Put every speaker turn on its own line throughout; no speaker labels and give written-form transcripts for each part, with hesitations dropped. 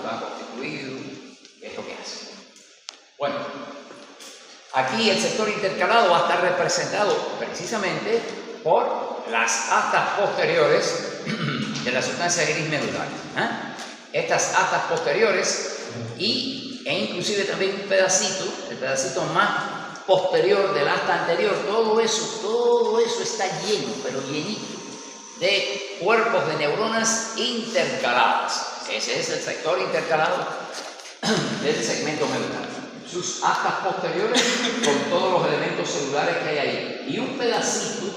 están constituidos, qué es lo que hacen. Bueno, aquí el sector intercalado va a estar representado precisamente por las astas posteriores de la sustancia gris medular. Estas astas posteriores e inclusive también un pedacito, el pedacito más posterior del asta anterior, todo eso está lleno, pero llenito, de cuerpos de neuronas intercaladas. Ese es el sector intercalado del segmento medular. Sus astas posteriores con todos los elementos celulares que hay ahí. Y un pedacito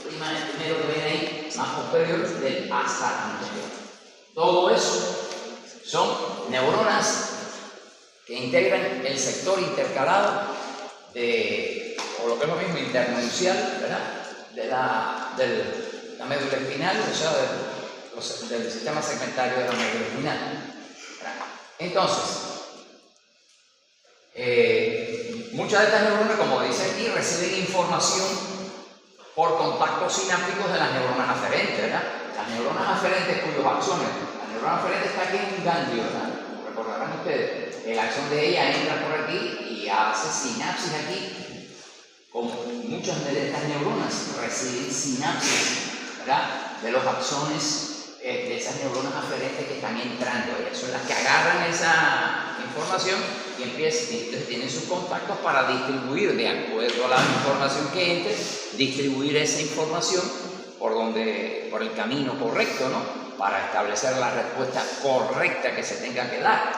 primero que viene ahí, más posterior del asta anterior. Todo eso son neuronas que integran el sector intercalado o lo que es lo mismo, internuncial, ¿verdad? de la médula espinal, o sea, del sistema segmentario de la médula espinal. Entonces, muchas de estas neuronas, como dice aquí, reciben información por contactos sinápticos de las neuronas aferentes, ¿verdad? Las neuronas aferentes cuyos axones, la neurona aferente está aquí en un ganglio, ¿verdad? Como recordarán ustedes, el axón de ella entra por aquí y hace sinapsis aquí. Como muchas de estas neuronas reciben sinapsis, ¿verdad? De los axones de esas neuronas aferentes que están entrando. Ellas son las que agarran esa información y entonces tienen sus contactos para distribuir, de acuerdo a la información que entre, distribuir esa información por el camino correcto, ¿no? Para establecer la respuesta correcta que se tenga que dar,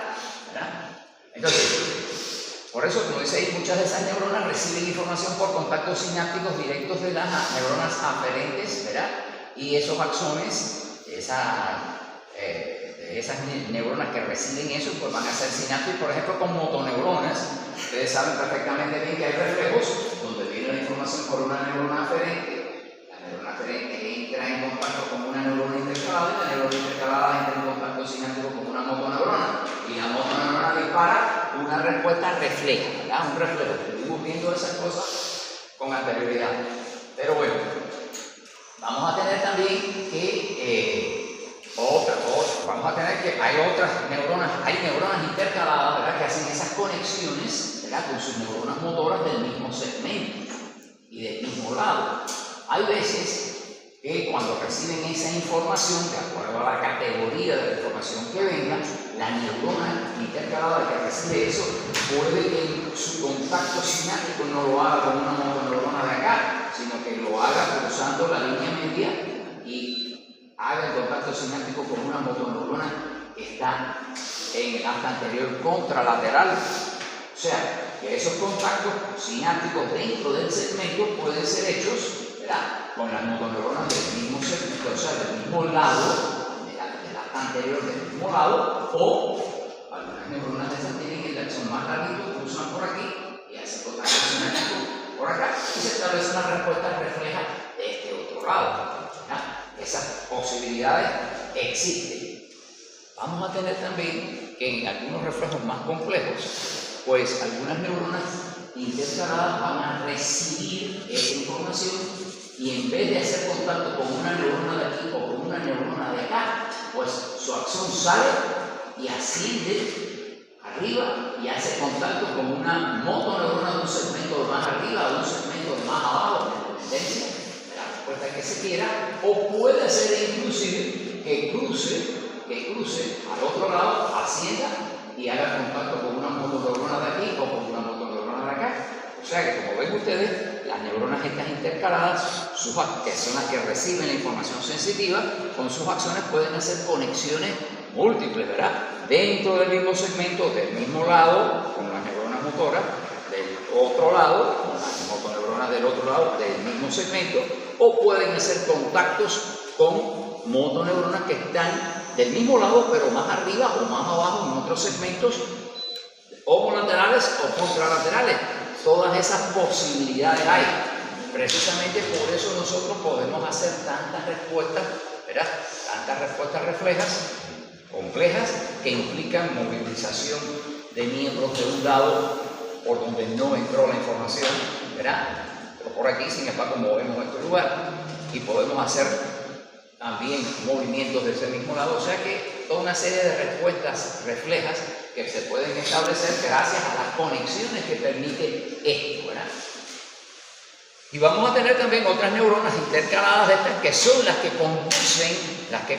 ¿verdad? Entonces, por eso, como dice ahí, muchas de esas neuronas reciben información por contactos sinápticos directos de las neuronas aferentes, ¿verdad? Y esos axones, esas neuronas que reciben eso, pues van a ser sinapsis, por ejemplo, con motoneuronas. Ustedes saben perfectamente bien que hay reflejos donde viene la información por una neurona aferente. La neurona aferente entra en contacto con una neurona intercalada y la neurona intercalada entra en contacto sináptico con una motoneurona. Y la motoneurona dispara una respuesta refleja, ¿verdad? Un reflejo. Estuvimos viendo esas cosas con anterioridad. Pero bueno, vamos a tener también que hay otras neuronas, hay neuronas intercaladas, ¿verdad? Que hacen esas conexiones, ¿verdad? Con sus neuronas motoras del mismo segmento y del mismo lado. Hay veces que cuando reciben esa información, de acuerdo a la categoría de la información que venga, la neurona intercalada que recibe eso puede que su contacto sináptico no lo haga con una motoneurona de acá, sino que lo haga cruzando la línea media y haga el contacto sináptico con una motoneurona que está en el asta anterior contralateral. O sea, que esos contactos sinápticos dentro del segmento pueden ser hechos, ¿verdad?, con las motoneuronas del mismo segmento, o sea, del mismo lado, del asta anterior del mismo lado, o algunas neuronas de esas tienen el axón más larguito, cruzan por aquí y hacen contacto sináptico por acá y se establece una respuesta refleja de este otro lado, ¿verdad? Esas posibilidades existen. Vamos a tener también que en algunos reflejos más complejos, pues algunas neuronas intercaladas van a recibir esa información y en vez de hacer contacto con una neurona de aquí o con una neurona de acá, pues su axón sale y asciende arriba y hace contacto con una motoneurona de un segmento más arriba o un segmento más abajo, de tendencia, de la respuesta que se quiera, o puede ser inclusive que cruce al otro lado, ascienda y haga contacto con una motoneurona de aquí o con una motoneurona de acá. O sea que, como ven ustedes, las neuronas estas intercaladas, que son las que reciben la información sensitiva, con sus axones pueden hacer conexiones múltiples, ¿verdad? Dentro del mismo segmento, del mismo lado, con las neuronas motoras, del otro lado, con las motoneuronas del otro lado, del mismo segmento, o pueden hacer contactos con motoneuronas que están del mismo lado, pero más arriba o más abajo en otros segmentos, homolaterales o contralaterales. Todas esas posibilidades hay. Precisamente por eso nosotros podemos hacer tantas respuestas, ¿verdad? Tantas respuestas reflejas, complejas, que implican movilización de miembros de un lado por donde no entró la información, ¿verdad? Pero por aquí, sin embargo, movemos este lugar y podemos hacer también movimientos de ese mismo lado, o sea que toda una serie de respuestas reflejas que se pueden establecer gracias a las conexiones que permite esto, ¿verdad? Y vamos a tener también otras neuronas intercaladas de estas que son las que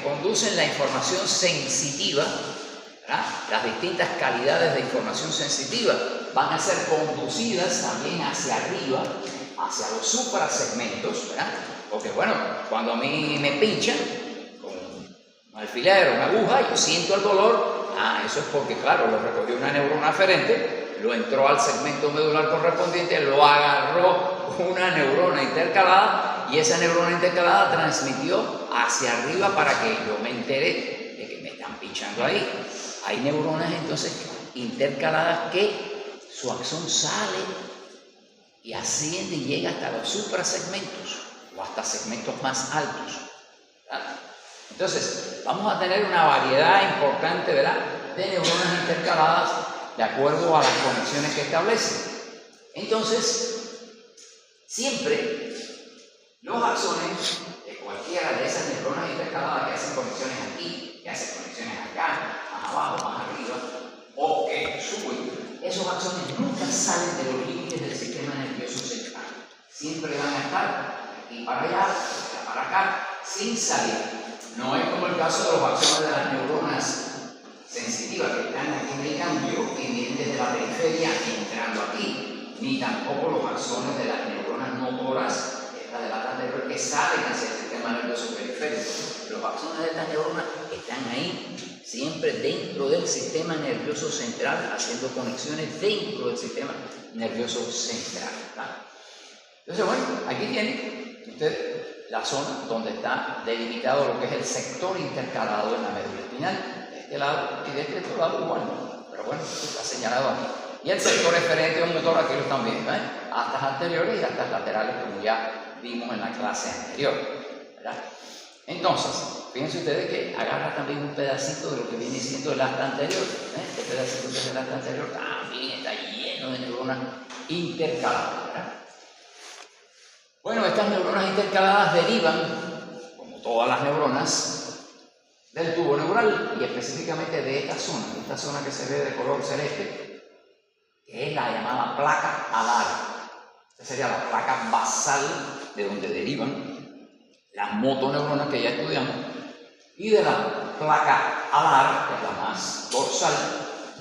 conducen la información sensitiva, ¿verdad? Las distintas calidades de información sensitiva van a ser conducidas también hacia arriba, hacia los suprasegmentos, ¿verdad? Porque bueno, cuando a mí me pinchan con un alfiler o una aguja, yo siento el dolor, eso es porque claro, lo recogió una neurona aferente, lo entró al segmento medular correspondiente, lo agarró una neurona intercalada y esa neurona intercalada transmitió hacia arriba para que yo me entere de que me están pinchando ahí. Hay neuronas entonces intercaladas que su axón sale y asciende y llega hasta los suprasegmentos o hasta segmentos más altos, ¿verdad? Entonces, vamos a tener una variedad importante, ¿verdad?, de neuronas intercaladas de acuerdo a las conexiones que establecen. Entonces, siempre los axones de cualquiera de esas neuronas intercaladas que hacen conexiones aquí, que hacen conexiones acá, más abajo, más arriba, o que suben, esos axones nunca salen de los límites del sistema nervioso central. Siempre van a estar aquí para allá, para acá, sin salir. No es como el caso de los axones de las neuronas sensitivas que están aquí en el cambio y vienen desde la periferia entrando aquí, ni tampoco los axones de las neuronas motoras, esta de la parte anterior, que salen hacia el sistema nervioso periférico. Los axones de estas neuronas están ahí, siempre dentro del sistema nervioso central, haciendo conexiones dentro del sistema nervioso central, ¿verdad? Entonces, bueno, aquí tienen ustedes la zona donde está delimitado lo que es el sector intercalado en la médula espinal, de este lado y de este otro lado igual, ¿no? Pero bueno, está señalado aquí. Y el sector eferente o motor, aquí lo están viendo, astas anteriores y astas laterales, como ya vimos en la clase anterior, ¿verdad? Entonces, fíjense ustedes que agarra también un pedacito de lo que viene siendo el asta anterior. Este pedacito que es el asta anterior también está lleno de neuronas intercaladas, ¿verdad? Bueno, estas neuronas intercaladas derivan, como todas las neuronas, del tubo neural y específicamente de esta zona que se ve de color celeste, que es la llamada placa alar. Esta sería la placa basal de donde derivan las motoneuronas que ya estudiamos, y de la placa alar, que es la más dorsal,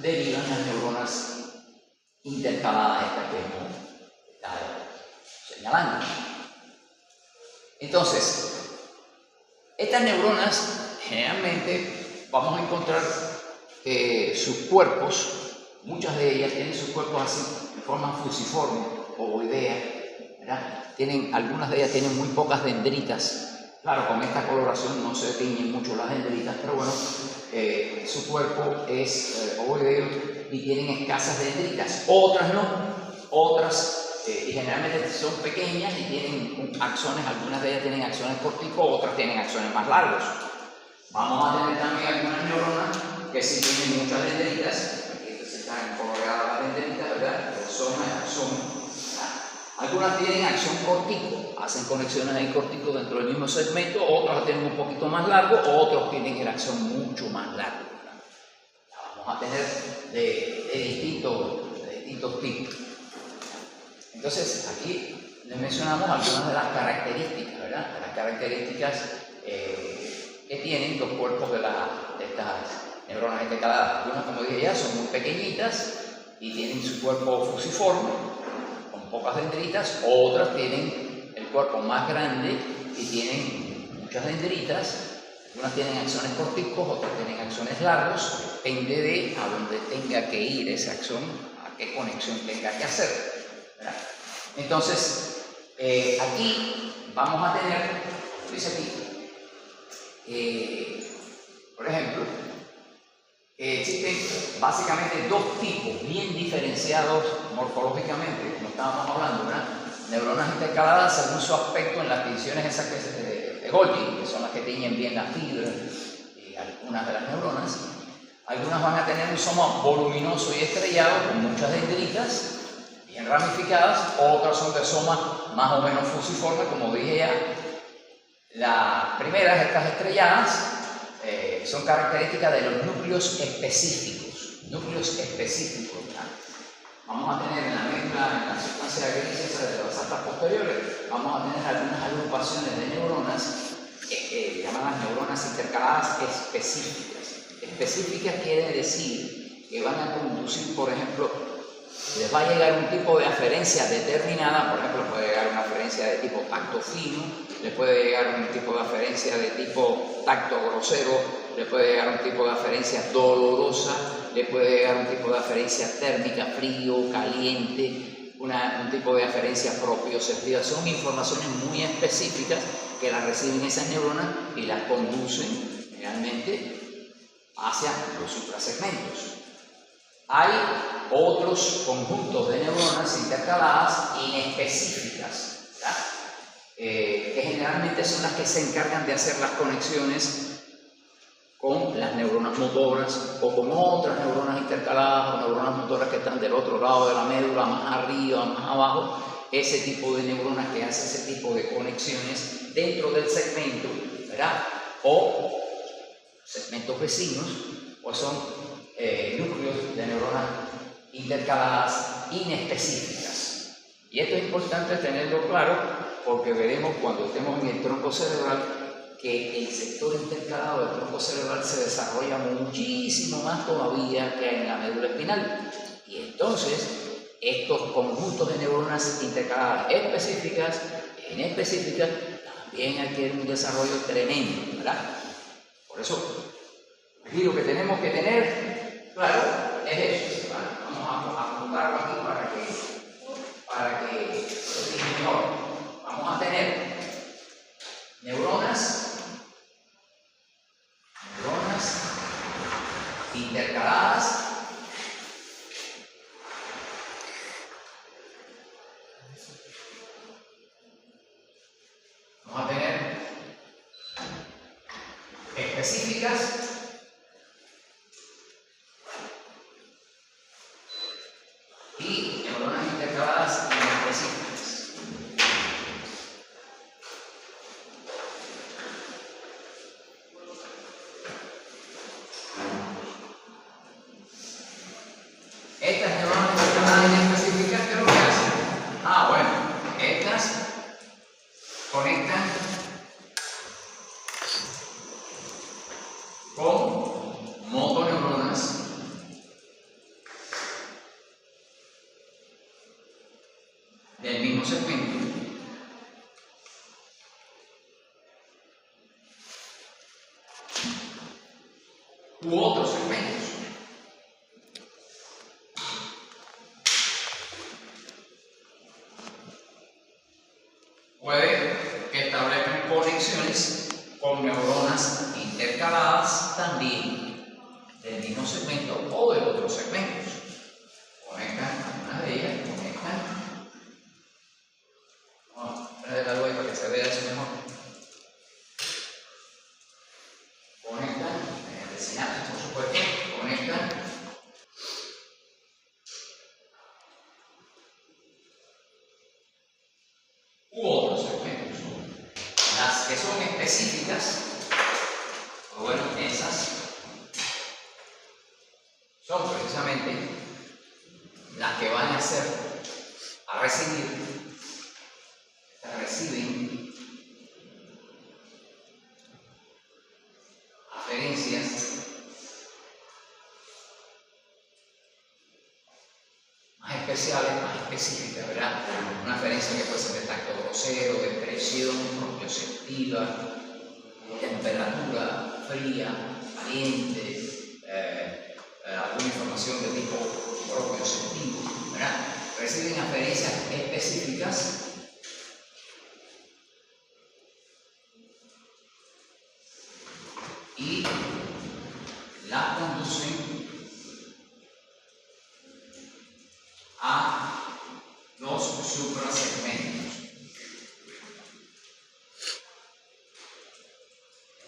derivan las neuronas intercaladas, estas que hemos estado señalando. Entonces, estas neuronas generalmente vamos a encontrar sus cuerpos, muchas de ellas tienen sus cuerpos así, en forma fusiforme, ovoidea, ¿verdad? Algunas de ellas tienen muy pocas dendritas. Claro, con esta coloración no se tiñen mucho las dendritas, pero bueno, su cuerpo es ovoideo y tienen escasas dendritas. Otras no, otras y generalmente son pequeñas y tienen axones, algunas de ellas tienen axones corticos, otras tienen axones más largos. Vamos a tener también algunas neuronas que sí tienen muchas dendritas, aquí están coloreadas las dendritas, ¿verdad? Axón. Algunas tienen axón cortico, hacen conexiones ahí cortico dentro del mismo segmento, otras las tienen un poquito más largo, otros tienen el axón mucho más largo, ¿verdad? Vamos a tener de distintos tipos. Entonces, aquí les mencionamos algunas de las características, ¿verdad? Las características que tienen los cuerpos de estas neuronas intercaladas. Algunas, como dije ya, son muy pequeñitas y tienen su cuerpo fusiforme, con pocas dendritas. Otras tienen el cuerpo más grande y tienen muchas dendritas. Algunas tienen axones corticos, otras tienen axones largos. Depende de a dónde tenga que ir ese axón, a qué conexión tenga que hacer, ¿verdad? Entonces, aquí vamos a tener, dice aquí, por ejemplo, existen básicamente dos tipos bien diferenciados morfológicamente, como estábamos hablando, ¿verdad? Neuronas intercaladas según su aspecto en las divisiones esas de Golgi, que son las que tiñen bien la fibra y algunas de las neuronas. Algunas van a tener un soma voluminoso y estrellado con muchas dendritas bien ramificadas, otras son de soma más o menos fusiforme, como dije ya, La primera, estas estrelladas, son características de los núcleos específicos. Núcleos específicos, ¿verdad? Vamos a tener en la médula, en la sustancia gris de las altas posteriores, vamos a tener algunas agrupaciones de neuronas llamadas neuronas intercaladas específicas. Específicas quiere decir que van a conducir, por ejemplo, les va a llegar un tipo de aferencia determinada, por ejemplo, puede llegar una aferencia de tipo tacto fino, le puede llegar un tipo de aferencia de tipo tacto grosero, le puede llegar un tipo de aferencia dolorosa, le puede llegar un tipo de aferencia térmica, frío, caliente, un tipo de aferencia propioceptiva. Son informaciones muy específicas que las reciben esas neuronas y las conducen realmente hacia los suprasegmentos. Hay otros conjuntos de neuronas intercaladas inespecíficas, ¿verdad? Que generalmente son las que se encargan de hacer las conexiones con las neuronas motoras o con otras neuronas intercaladas o neuronas motoras que están del otro lado de la médula, más arriba, más abajo. Ese tipo de neuronas que hacen ese tipo de conexiones dentro del segmento, ¿verdad? O segmentos vecinos, o son núcleos de neuronas intercaladas inespecíficas. Y esto es importante tenerlo claro porque veremos cuando estemos en el tronco cerebral que el sector intercalado del tronco cerebral se desarrolla muchísimo más todavía que en la médula espinal. Y entonces, estos conjuntos de neuronas intercaladas específicas, inespecíficas, también adquieren un desarrollo tremendo, ¿verdad? Por eso, aquí lo que tenemos que tener, claro, es eso, ¿vale? Vamos a apuntarlo aquí para que lo diga mejor. Vamos a tener neuronas intercaladas vamos a tener específicas y neuronas intercaladas inespecíficas. Estas neuronas intercaladas inespecíficas, ¿qué es lo que hacen? Bueno, estas conectan con motoneuronas del mismo segmento u otros segmentos. Puede que establezcan conexiones con neuronas intercaladas también del mismo segmento o de otros segmentos. Conectan algunas de ellas, conectan. Vamos a poner algo ahí para que se vea eso mejor. Conectan, de sinapsis por supuesto, conectan u otros segmentos. Las que son específicas, bueno, esas son precisamente las que van a reciben aferencias más especiales, más específicas, ¿verdad? Una aferencia que puede ser de tacto grosero, de presión propioceptiva, temperatura fría, caliente, alguna información de tipo propioceptivo, ¿verdad? Reciben aferencias específicas y las conducen a los suprasegmentos.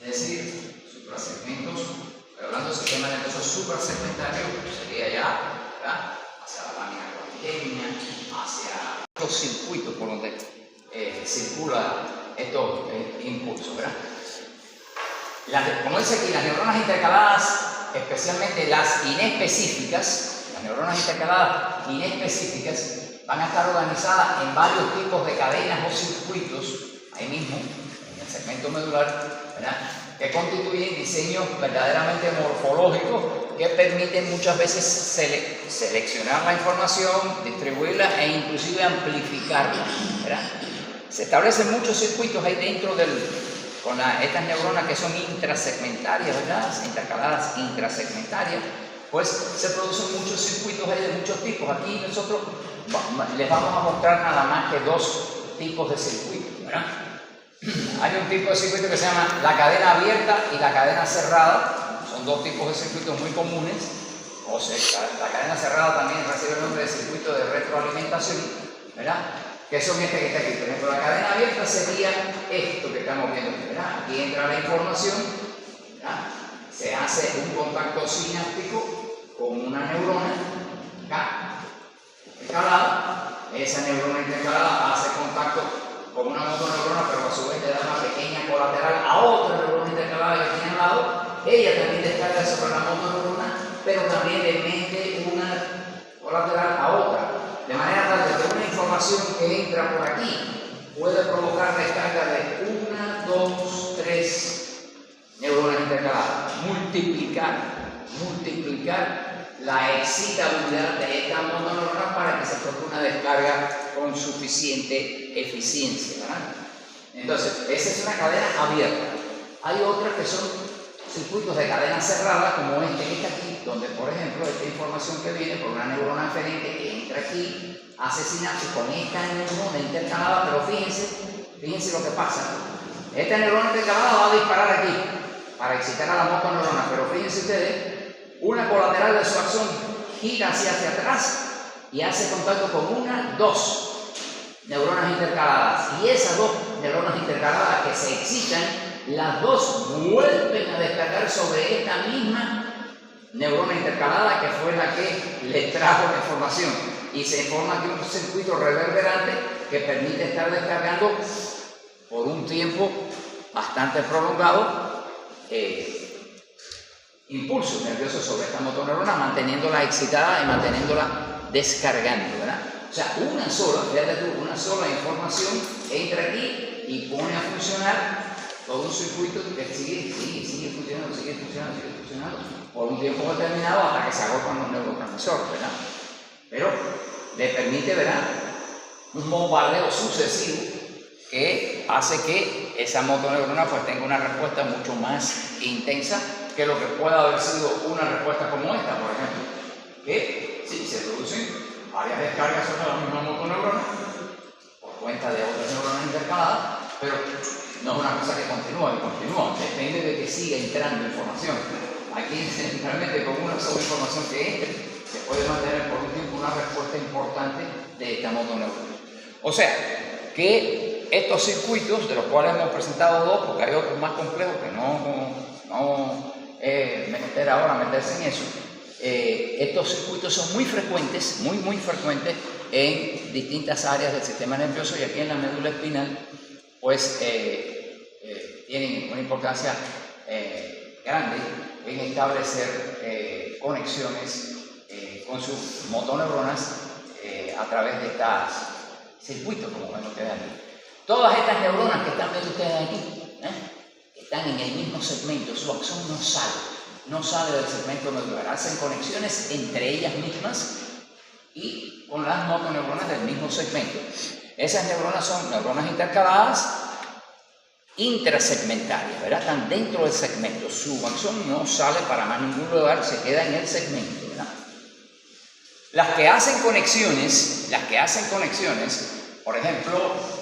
Es decir, suprasegmentos, pero hablando del sistema nervioso suprasegmentario, sería ya, ¿verdad?, hacia la lámina cuadrigemia, hacia los circuitos por donde circula estos impulsos, ¿verdad? Como dice aquí, las neuronas intercaladas, especialmente las inespecíficas, las neuronas intercaladas inespecíficas, van a estar organizadas en varios tipos de cadenas o circuitos, ahí mismo, en el segmento medular, ¿verdad?, que constituyen diseños verdaderamente morfológicos que permiten muchas veces seleccionar la información, distribuirla e inclusive amplificarla, ¿verdad? Se establecen muchos circuitos ahí dentro con estas neuronas que son intrasegmentarias, ¿verdad?, intercaladas intrasegmentarias, pues se producen muchos circuitos ahí de muchos tipos. Aquí nosotros les vamos a mostrar nada más que dos tipos de circuitos, ¿verdad? Hay un tipo de circuito que se llama la cadena abierta y la cadena cerrada. Son dos tipos de circuitos muy comunes. O sea, la cadena cerrada también recibe el nombre de circuito de retroalimentación, ¿verdad?, que son este que está aquí. Por ejemplo, la cadena abierta sería esto que estamos viendo, ¿verdad? Aquí entra la información, ¿verdad?, se hace un contacto sináptico con una neurona acá, intercalada. Esa neurona intercalada hace contacto con una motoneurona, pero a su vez le da una pequeña colateral a otra neurona intercalada que tiene al lado. Ella también descarga sobre la motoneurona, pero también le mete una colateral a otra. De manera tal que una información que entra por aquí puede provocar descarga de 1, 2, 3 neuronas intercaladas. Multiplicar la excitabilidad de esta motoneurona para que se produzca una descarga con suficiente eficiencia, ¿verdad? Entonces, esa es una cadena abierta. Hay otras que son circuitos de cadena cerrada, como este que está aquí, donde, por ejemplo, esta información que viene por una neurona aferente que entra aquí, hace sinapsis con esta neurona intercalada, pero fíjense lo que pasa. Esta neurona intercalada va a disparar aquí para excitar a la motoneurona, pero fíjense ustedes, una colateral de su axón gira hacia atrás y hace contacto con dos neuronas intercaladas. Y esas dos neuronas intercaladas que se excitan, las dos vuelven a descargar sobre esta misma neurona intercalada que fue la que le trajo la información. Y se forma aquí un circuito reverberante que permite estar descargando por un tiempo bastante prolongado impulsos nerviosos sobre esta motoneurona, manteniéndola excitada y manteniéndola descargando, ¿verdad? O sea, una sola información entra aquí y pone a funcionar todo un circuito que sigue funcionando por un tiempo determinado hasta que se agotan los neurotransmisores, ¿verdad? Pero le permite, ¿verdad?, un bombardeo sucesivo que hace que esa motoneurona pues tenga una respuesta mucho más intensa que lo que pueda haber sido una respuesta como esta, por ejemplo, que sí, se producen varias descargas sobre la misma motoneurona por cuenta de otras neuronas intercaladas, pero no es una cosa que continúa, depende de que siga entrando información. Aquí realmente con una sola información que entre, se puede mantener por un tiempo una respuesta importante de esta motoneurona. O sea, que estos circuitos, de los cuales hemos presentado dos, porque hay otros más complejos que no meterse en eso, estos circuitos son muy frecuentes, muy frecuentes en distintas áreas del sistema nervioso, y aquí en la médula espinal pues tienen una importancia grande en establecer conexiones con sus motoneuronas a través de estos circuitos, como ven ustedes aquí. Todas estas neuronas que están viendo ustedes aquí, están en el mismo segmento, su axón no sale del segmento medular, hacen conexiones entre ellas mismas y con las motoneuronas del mismo segmento. Esas neuronas son neuronas intercaladas intrasegmentarias, ¿verdad? Están dentro del segmento, su axón no sale para más ningún lugar, se queda en el segmento, ¿verdad? Las que hacen conexiones, por ejemplo,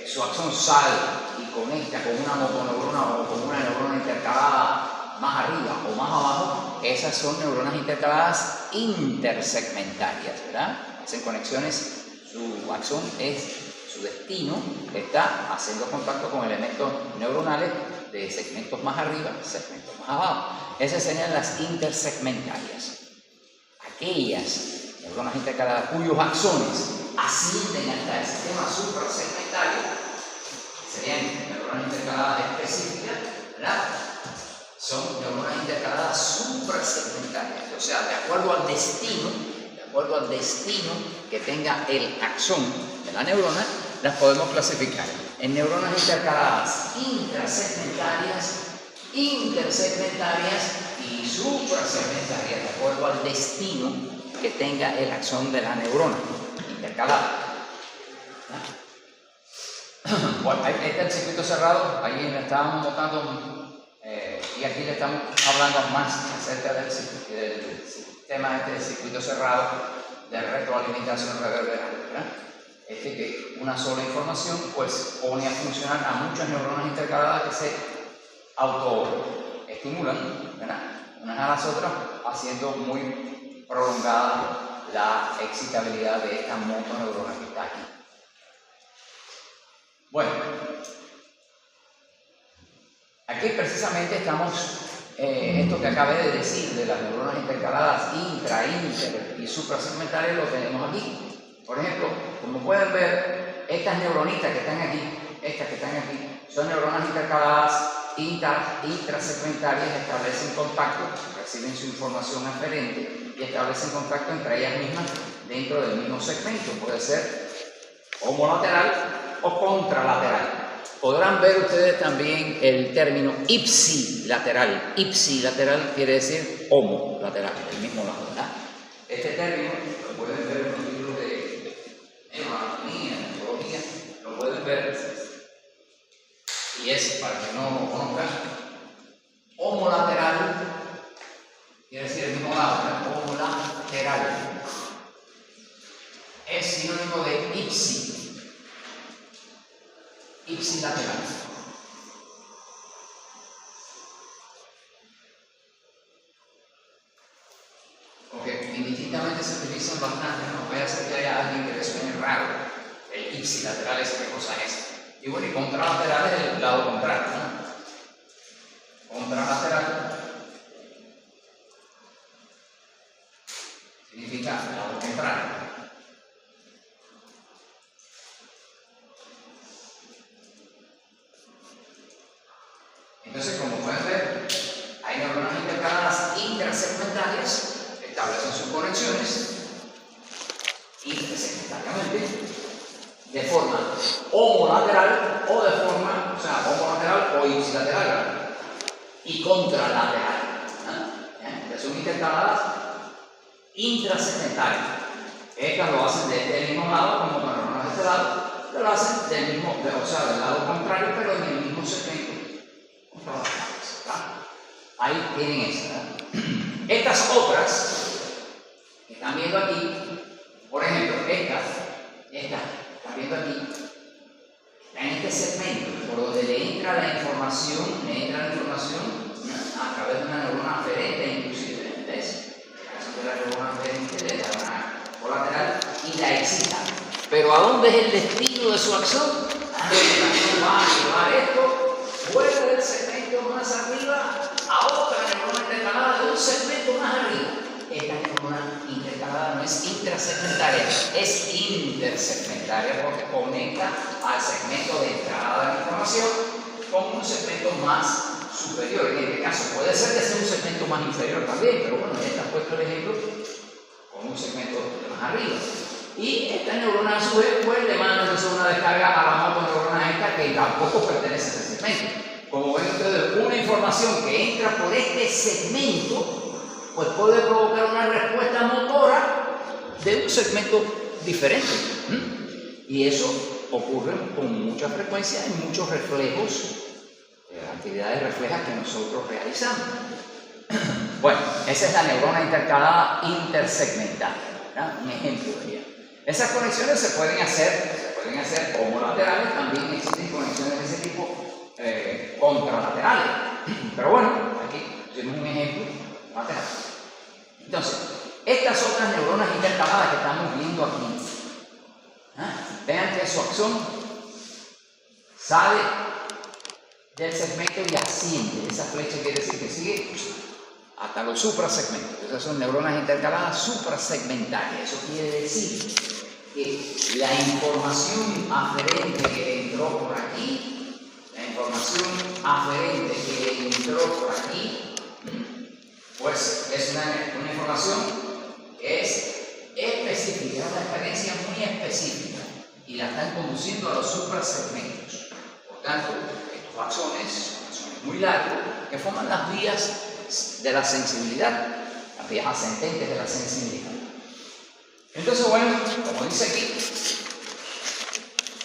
su axón sale y conecta con una motoneurona o con una neurona intercalada más arriba o más abajo, esas son neuronas intercaladas intersegmentarias, ¿verdad? Hacen conexiones, su axón su destino está haciendo contacto con elementos neuronales de segmentos más arriba, segmentos más abajo. Esas serían las intersegmentarias. Aquellas neuronas intercaladas cuyos axones ascienden hasta el sistema suprasegmentario serían neuronas intercaladas específicas, ¿verdad? Son neuronas intercaladas suprasegmentarias, o sea, de acuerdo al destino que tenga el axón de la neurona, las podemos clasificar en neuronas intercaladas intrasegmentarias, intersegmentarias y suprasegmentarias, de acuerdo al destino que tenga el axón de la neurona intercalada. Bueno, ahí está el circuito cerrado, ahí le estábamos notando, y aquí le estamos hablando más acerca del sistema del circuito cerrado de retroalimentación reverberante, ¿verdad? Que una sola información pues pone a funcionar a muchas neuronas intercaladas que se autoestimulan, ¿verdad?, unas a las otras, haciendo muy prolongada la excitabilidad de esta motoneurona que está aquí. Bueno, aquí precisamente estamos, esto que acabé de decir de las neuronas intercaladas intra, inter y suprasegmentarias lo tenemos aquí. Por ejemplo, como pueden ver, estas neuronitas que están aquí, son neuronas intercaladas intrasegmentarias, establecen contacto, reciben su información aferente y establecen contacto entre ellas mismas dentro del mismo segmento. Puede ser homolateral o contralateral. Podrán ver ustedes también el término ipsilateral. Ipsilateral quiere decir homolateral, del mismo lado, ¿verdad? Este término lo pueden ver en los libros de anatomía, neurología, lo pueden ver. Y es, para que no lo conozcan, homolateral quiere decir el mismo lado, ¿verdad? Homolateral es sinónimo de ipsilateral. Ok, indistintamente se utilizan bastante, no puede ser que haya alguien que le suene raro. El ipsilateral es qué cosa es. Y bueno, y contralateral es el lado contrario, ¿no? Contralateral significa el lado contrario. Entonces, como pueden ver, hay neuronas intercaladas intrasegmentarias que establecen sus conexiones intersegmentariamente de forma homolateral o de forma, o sea, homolateral o ipsilateral y contralateral. Que son intercaladas intrasegmentarias. Estas lo hacen de este mismo lado, como las neuronas de este lado, lo hacen del mismo, o sea, del lado contrario, pero en el mismo segmento. Ahí tienen esa, ¿verdad? Estas otras que están viendo aquí, por ejemplo, esta, están viendo aquí, en este segmento, por donde le entra la información a través de una neurona aferente, inclusive, ¿ves? En el caso de la neurona aferente le da una colateral y la excita. Pero ¿a dónde es el destino de su acción? La acción va a llevar esto fuera del segmento más arriba a otra neurona intercalada de un segmento más arriba. Esta neurona intercalada no es intrasegmentaria, es intersegmentaria porque conecta al segmento de entrada de la información con un segmento más superior. En este caso puede ser que sea un segmento más inferior también, pero bueno, ya está puesto el ejemplo con un segmento más arriba. Y esta neurona a su vez pues le manda entonces una descarga a la motoneurona esta que tampoco pertenece a ese segmento. Como ven ustedes, una información que entra por este segmento pues puede provocar una respuesta motora de un segmento diferente. Y eso ocurre con mucha frecuencia en muchos reflejos, actividades reflejas que nosotros realizamos. Bueno, esa es la neurona intercalada intersegmental, ¿verdad? Un ejemplo de ella. Esas conexiones se pueden hacer homolaterales, también existen conexiones de ese tipo contralaterales. Pero bueno, aquí tenemos un ejemplo lateral. Entonces, estas otras neuronas intercaladas que estamos viendo aquí, vean que su axón sale del segmento y asciende. Esa flecha quiere decir que sigue hasta los suprasegmentos. Esas son neuronas intercaladas suprasegmentarias. Eso quiere decir que la información aferente que entró por aquí información aferente que entró por aquí, pues es una información que es específica, es una referencia muy específica y la están conduciendo a los suprasegmentos. Por tanto, estos axones muy largos que forman las vías de la sensibilidad, las vías ascendentes de la sensibilidad. Entonces, bueno, como dice aquí,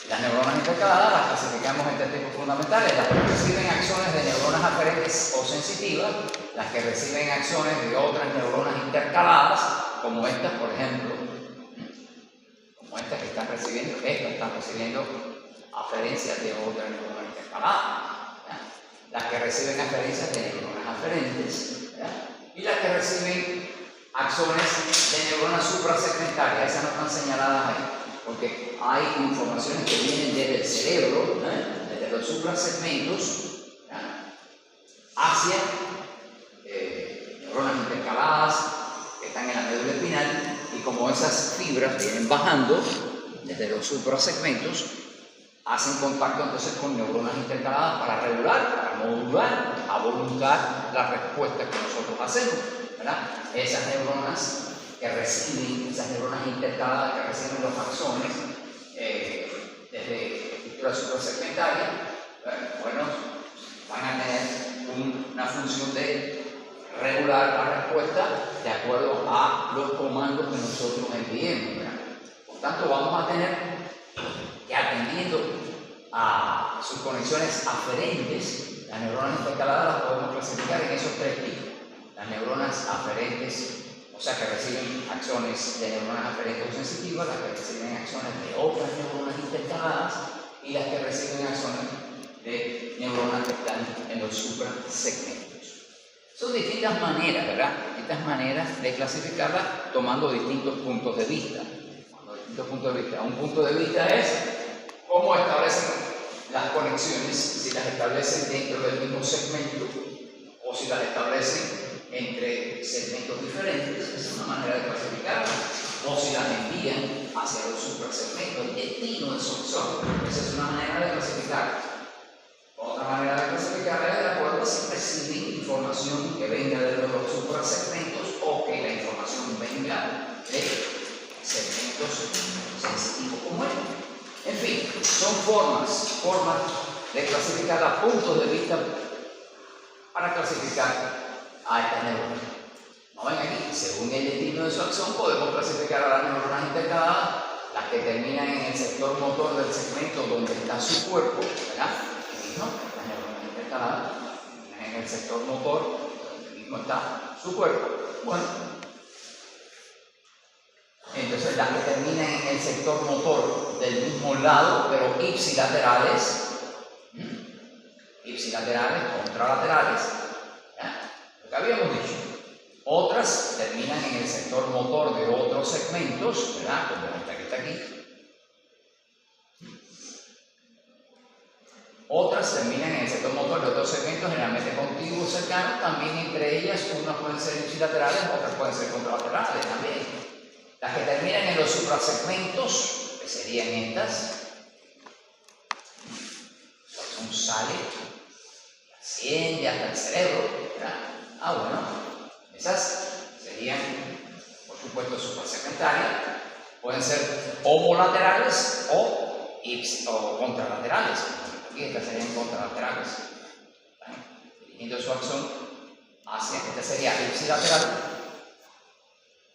las neuronas intercaladas las clasificamos en tres tipos fundamentales: las que reciben acciones de neuronas aferentes o sensitivas, las que reciben acciones de otras neuronas intercaladas, como estas, por ejemplo, como estas que están recibiendo aferencias de otras neuronas intercaladas, ¿ya? Las que reciben aferencias de neuronas aferentes, ¿ya? Y las que reciben acciones de neuronas suprasegmentarias. Esas no están señaladas ahí, porque hay informaciones que vienen desde el cerebro, desde los suprasegmentos, hacia neuronas intercaladas que están en la médula espinal, y como esas fibras vienen bajando desde los suprasegmentos, hacen contacto entonces con neuronas intercaladas para regular, para modular a voluntad las respuestas que nosotros hacemos, ¿verdad? Esas neuronas que reciben, esas neuronas intercaladas que reciben los axones desde estructuras suprasegmentarias, bueno, van a tener una función de regular la respuesta de acuerdo a los comandos que nosotros enviemos, ¿verdad? Por tanto, vamos a tener que, atendiendo a sus conexiones aferentes, las neuronas intercaladas las podemos clasificar en esos tres tipos: las neuronas aferentes, o sea, que reciben acciones de neuronas aferentes o sensitivas, las que reciben acciones de otras neuronas intercaladas, y las que reciben acciones de neuronas que están en los suprasegmentos. Son distintas maneras, ¿verdad? Distintas maneras de clasificarlas tomando distintos puntos de vista. Un punto de vista es cómo establecen las conexiones, si las establecen dentro del mismo segmento o si las establecen entre segmentos diferentes. Esa es una manera de clasificarlas. O si las envían hacia los suprasegmentos, el destino de su acción. Esa es una manera de clasificarlas. Otra manera de clasificarlas es de acuerdo a si reciben información que venga de los suprasegmentos o que la información venga de segmentos sensitivos como este. En fin, son formas de clasificar a puntos de vista para clasificar a estas neuronas. ¿No ven aquí? Según el destino de su acción, podemos clasificar a las neuronas intercaladas, las que terminan en el sector motor del segmento donde está su cuerpo, ¿verdad? ¿No? Las neuronas intercaladas terminan en el sector motor donde mismo está su cuerpo. Bueno, entonces las que terminan en el sector motor del mismo lado, pero ipsilaterales, contralaterales, ¿ya? Lo que habíamos dicho. Otras terminan en el sector motor de otros segmentos, ¿verdad? Como esta que está aquí. Otras terminan en el sector motor de otros segmentos, generalmente contiguos, cercanos. También entre ellas, unas pueden ser ipsilaterales, otras pueden ser contralaterales también. Las que terminan en los suprasegmentos, que serían estas, son sale, asciende hasta el cerebro, ¿verdad? Bueno, esas serían, por supuesto, suprasegmentarias. Pueden ser homolaterales o contralaterales. Aquí estas serían contralaterales, dirigiendo su acción hacia, esta sería ipsilateral,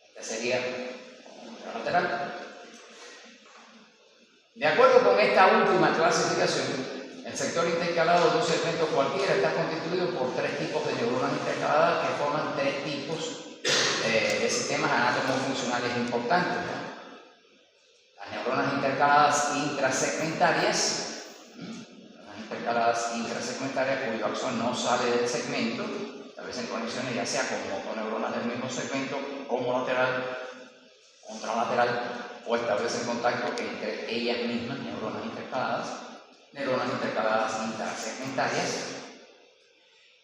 esta sería contralateral. De acuerdo con esta última clasificación, el sector intercalado de un segmento cualquiera está constituido por tres tipos de neuronas intercaladas que forman tres tipos de sistemas anátomo-funcionales importantes. Las neuronas intercaladas intrasegmentarias, cuyo axón no sale del segmento, establecen conexiones ya sea con motoneuronas del mismo segmento, homolateral, contralateral, o establecen contacto entre ellas mismas, neuronas intercaladas intrasegmentarias,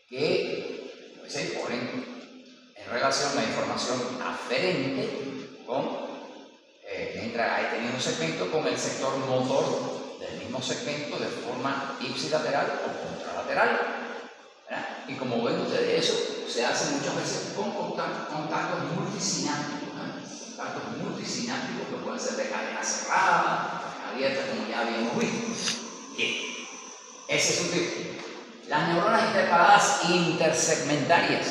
que pues, se ponen en relación la información aferente con que entra ahí teniendo un segmento con el sector motor del mismo segmento de forma ipsilateral o contralateral, ¿verdad? Y como ven ustedes, eso se hace muchas veces con contactos multisinápticos, contactos multisinápticos que pueden ser de cadena cerrada, abierta, como ya habíamos visto. Bien, ese es un tipo. Las neuronas intercaladas intersegmentarias,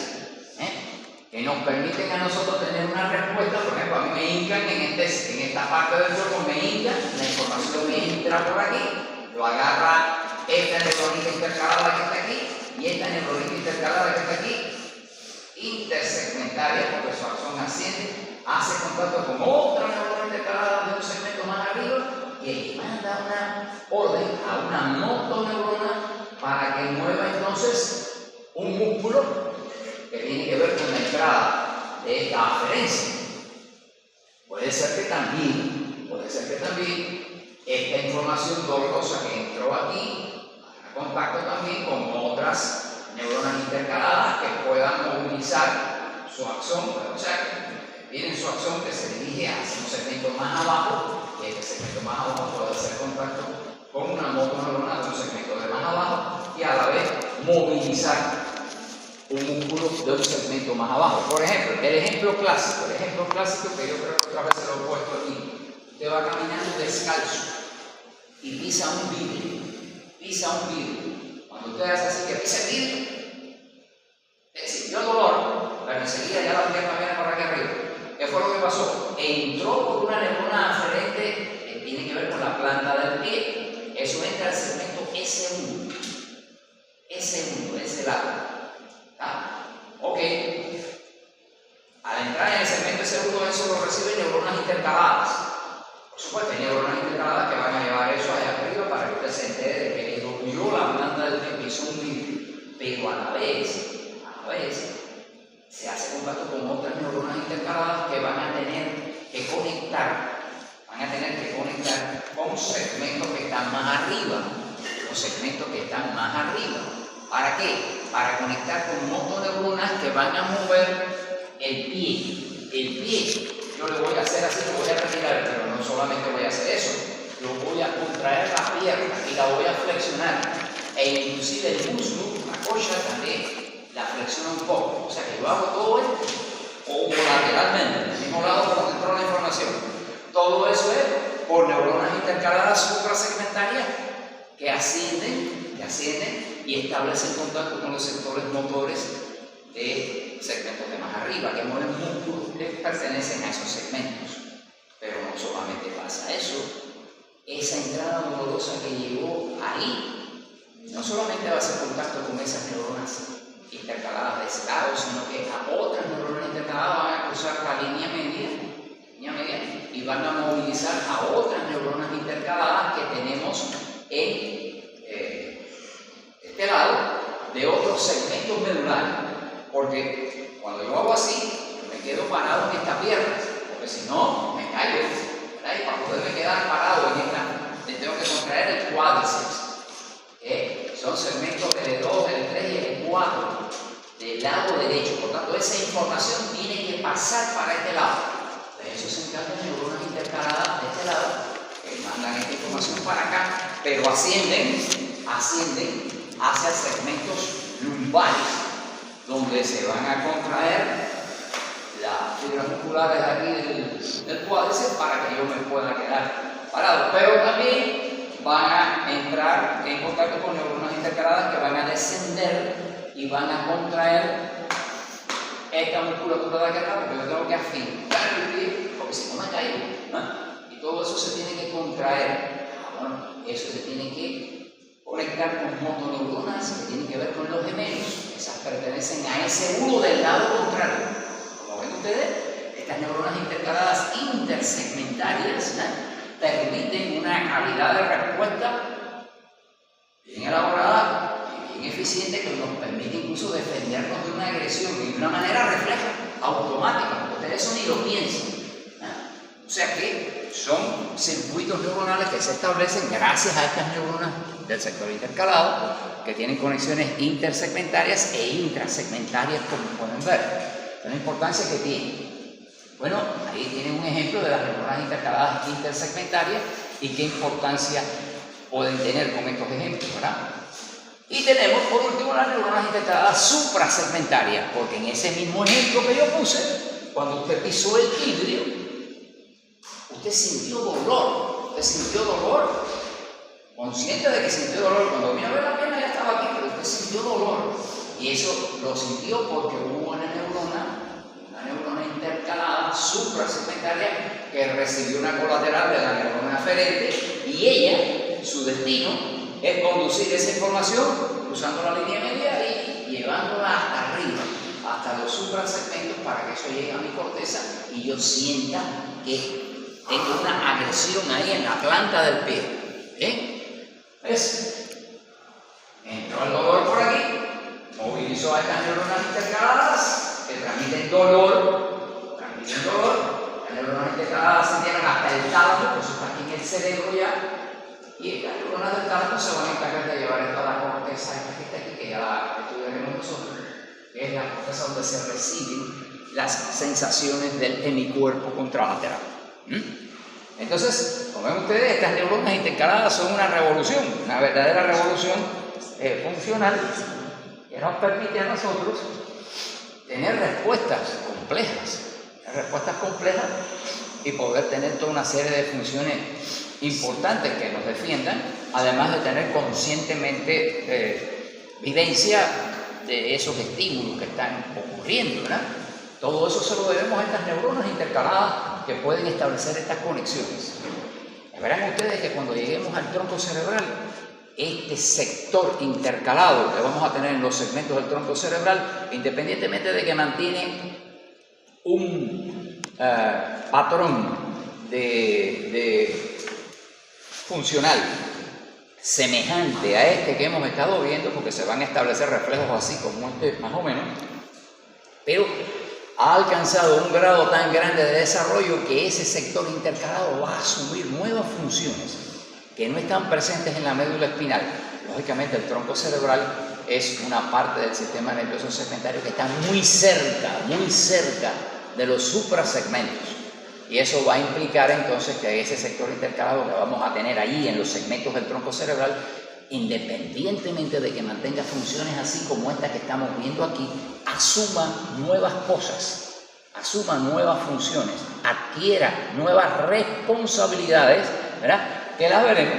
que nos permiten a nosotros tener una respuesta. Por ejemplo, a mí me hincan en esta parte del cuerpo, me hincan, la información me entra por aquí, lo agarra esta neuronita intercalada que está aquí y esta neuronita intercalada que está aquí, intersegmentaria, porque su axón asciende, hace contacto con otra neurona intercalada de un segmento más arriba que le manda una orden a una motoneurona para que mueva entonces un músculo que tiene que ver con la entrada de esta aferencia. Puede ser que también esta información dolorosa que entró aquí haga contacto también con otras neuronas intercaladas que puedan movilizar su axón, o sea, que tienen su axón que se dirige hacia un segmento más abajo, y este segmento más abajo puede hacer contacto con una motoneurona de un segmento de más abajo y a la vez movilizar un músculo de un segmento más abajo. Por ejemplo, el ejemplo clásico que yo creo que otra vez se lo he puesto aquí. Usted va caminando descalzo y pisa un vidrio. Cuando usted hace así que pisa el vidrio, le sintió dolor, pero enseguida ya la pierna viene por aquí arriba. ¿Qué fue lo que pasó? Entró por una neurona aferente que tiene que ver con la planta del pie. Eso entra al segmento S1. Ese lado. Ok, al entrar en el segmento S1, eso lo reciben neuronas intercaladas. Por supuesto, hay neuronas intercaladas que van a llevar eso allá arriba para que usted se entere de que rompió la planta del pie, hizo un vidrio. Pero a la vez, se hace contacto con otras neuronas intercaladas que van a tener que conectar con segmentos que están más arriba. ¿Para qué? Para conectar con motoneuronas que van a mover el pie. Yo le voy a hacer así, lo voy a retirar, pero no solamente voy a hacer eso, yo voy a contraer la pierna y la voy a flexionar. E inclusive el músculo, la coxa también la flexiona un poco. O sea que yo hago todo esto como lateralmente, del mismo lado por donde entró la información. Todo eso es por neuronas intercaladas suprasegmentarias que ascienden y establecen contacto con los sectores motores de segmentos de más arriba, que mueven músculos que pertenecen a esos segmentos. Pero no solamente pasa eso, esa entrada dolorosa que llegó ahí, no solamente va a hacer contacto con esas neuronas intercaladas de ese lado, sino que a otras neuronas intercaladas van a cruzar la línea media y van a movilizar a otras neuronas intercaladas que tenemos en este lado de otros segmentos medulares, porque cuando yo hago así, me quedo parado en esta pierna, porque si no, me caigo, ¿verdad? Y para poderme quedar parado en esta, le tengo que contraer el cuádriceps, son segmentos del 2, del 3 y el 4 del lado derecho. Por tanto, esa información tiene que pasar para este lado. De eso se encargan neuronas intercaladas de este lado, que mandan esta información para acá, pero ascienden hacia segmentos lumbares, donde se van a contraer las fibras musculares de aquí del cuádriceps para que yo me pueda quedar parado. Pero también van a entrar en contacto con neuronas intercaladas que van a descender y van a contraer esta musculatura de aquí atrás, porque yo tengo que afincar el pie, porque si no me caigo, ¿no? Y todo eso se tiene que contraer. Bueno, eso se tiene que conectar con motoneuronas que tienen que ver con los gemelos. Esas pertenecen a ese uno del lado contrario. Como ven ustedes, estas neuronas intercaladas intersegmentarias permiten una calidad de respuesta bien elaborada y bien eficiente, que nos permite incluso defendernos de una agresión y de una manera refleja, automática, porque ustedes eso ni lo piensan. O sea que son circuitos neuronales que se establecen gracias a estas neuronas del sector intercalado, que tienen conexiones intersegmentarias e intrasegmentarias, como pueden ver. La importancia que tiene. Bueno, ahí tienen un ejemplo de las neuronas intercaladas intersegmentarias y qué importancia pueden tener con estos ejemplos, ¿verdad? Y tenemos por último las neuronas intercaladas suprasegmentarias, porque en ese mismo ejemplo que yo puse, cuando usted pisó el vidrio, usted sintió dolor, consciente de que sintió dolor. Cuando vino a ver la pena ya estaba aquí, pero usted sintió dolor, y eso lo sintió porque hubo una neurona intercalada suprasegmentaria que recibió una colateral de la neurona aferente, y ella, su destino es conducir esa información cruzando la línea media y llevándola hasta arriba, hasta los suprasegmentos, para que eso llegue a mi corteza y yo sienta que tengo una agresión ahí en la planta del pie. ¿Ves? Entró el dolor por aquí, movilizó a estas neuronas intercaladas que transmiten dolor. Las neuronas intercaladas se tienen hasta el tálamo, que eso está aquí en el cerebro ya. Y las neuronas del tálamo se van a encargar de llevar esto a la corteza, esta que está aquí, que ya la estudiaremos nosotros, que es la corteza donde se reciben las sensaciones del hemicuerpo contralateral. Entonces, como ven ustedes, estas neuronas intercaladas son una revolución, una verdadera revolución funcional, que nos permite a nosotros tener respuestas complejas y poder tener toda una serie de funciones importantes que nos defiendan, además de tener conscientemente vivencia de esos estímulos que están ocurriendo, ¿verdad? Todo eso se lo debemos a estas neuronas intercaladas que pueden establecer estas conexiones. Verán ustedes que cuando lleguemos al tronco cerebral, este sector intercalado que vamos a tener en los segmentos del tronco cerebral, independientemente de que mantiene un patrón de funcional semejante a este que hemos estado viendo, porque se van a establecer reflejos así como este más o menos, pero ha alcanzado un grado tan grande de desarrollo que ese sector intercalado va a asumir nuevas funciones que no están presentes en la médula espinal. Lógicamente el tronco cerebral es una parte del sistema nervioso segmentario que está muy cerca de los suprasegmentos. Y eso va a implicar entonces que ese sector intercalado que vamos a tener ahí en los segmentos del tronco cerebral, independientemente de que mantenga funciones así como esta que estamos viendo aquí, asuma nuevas cosas, asuma nuevas funciones, adquiera nuevas responsabilidades, ¿verdad? Que las veremos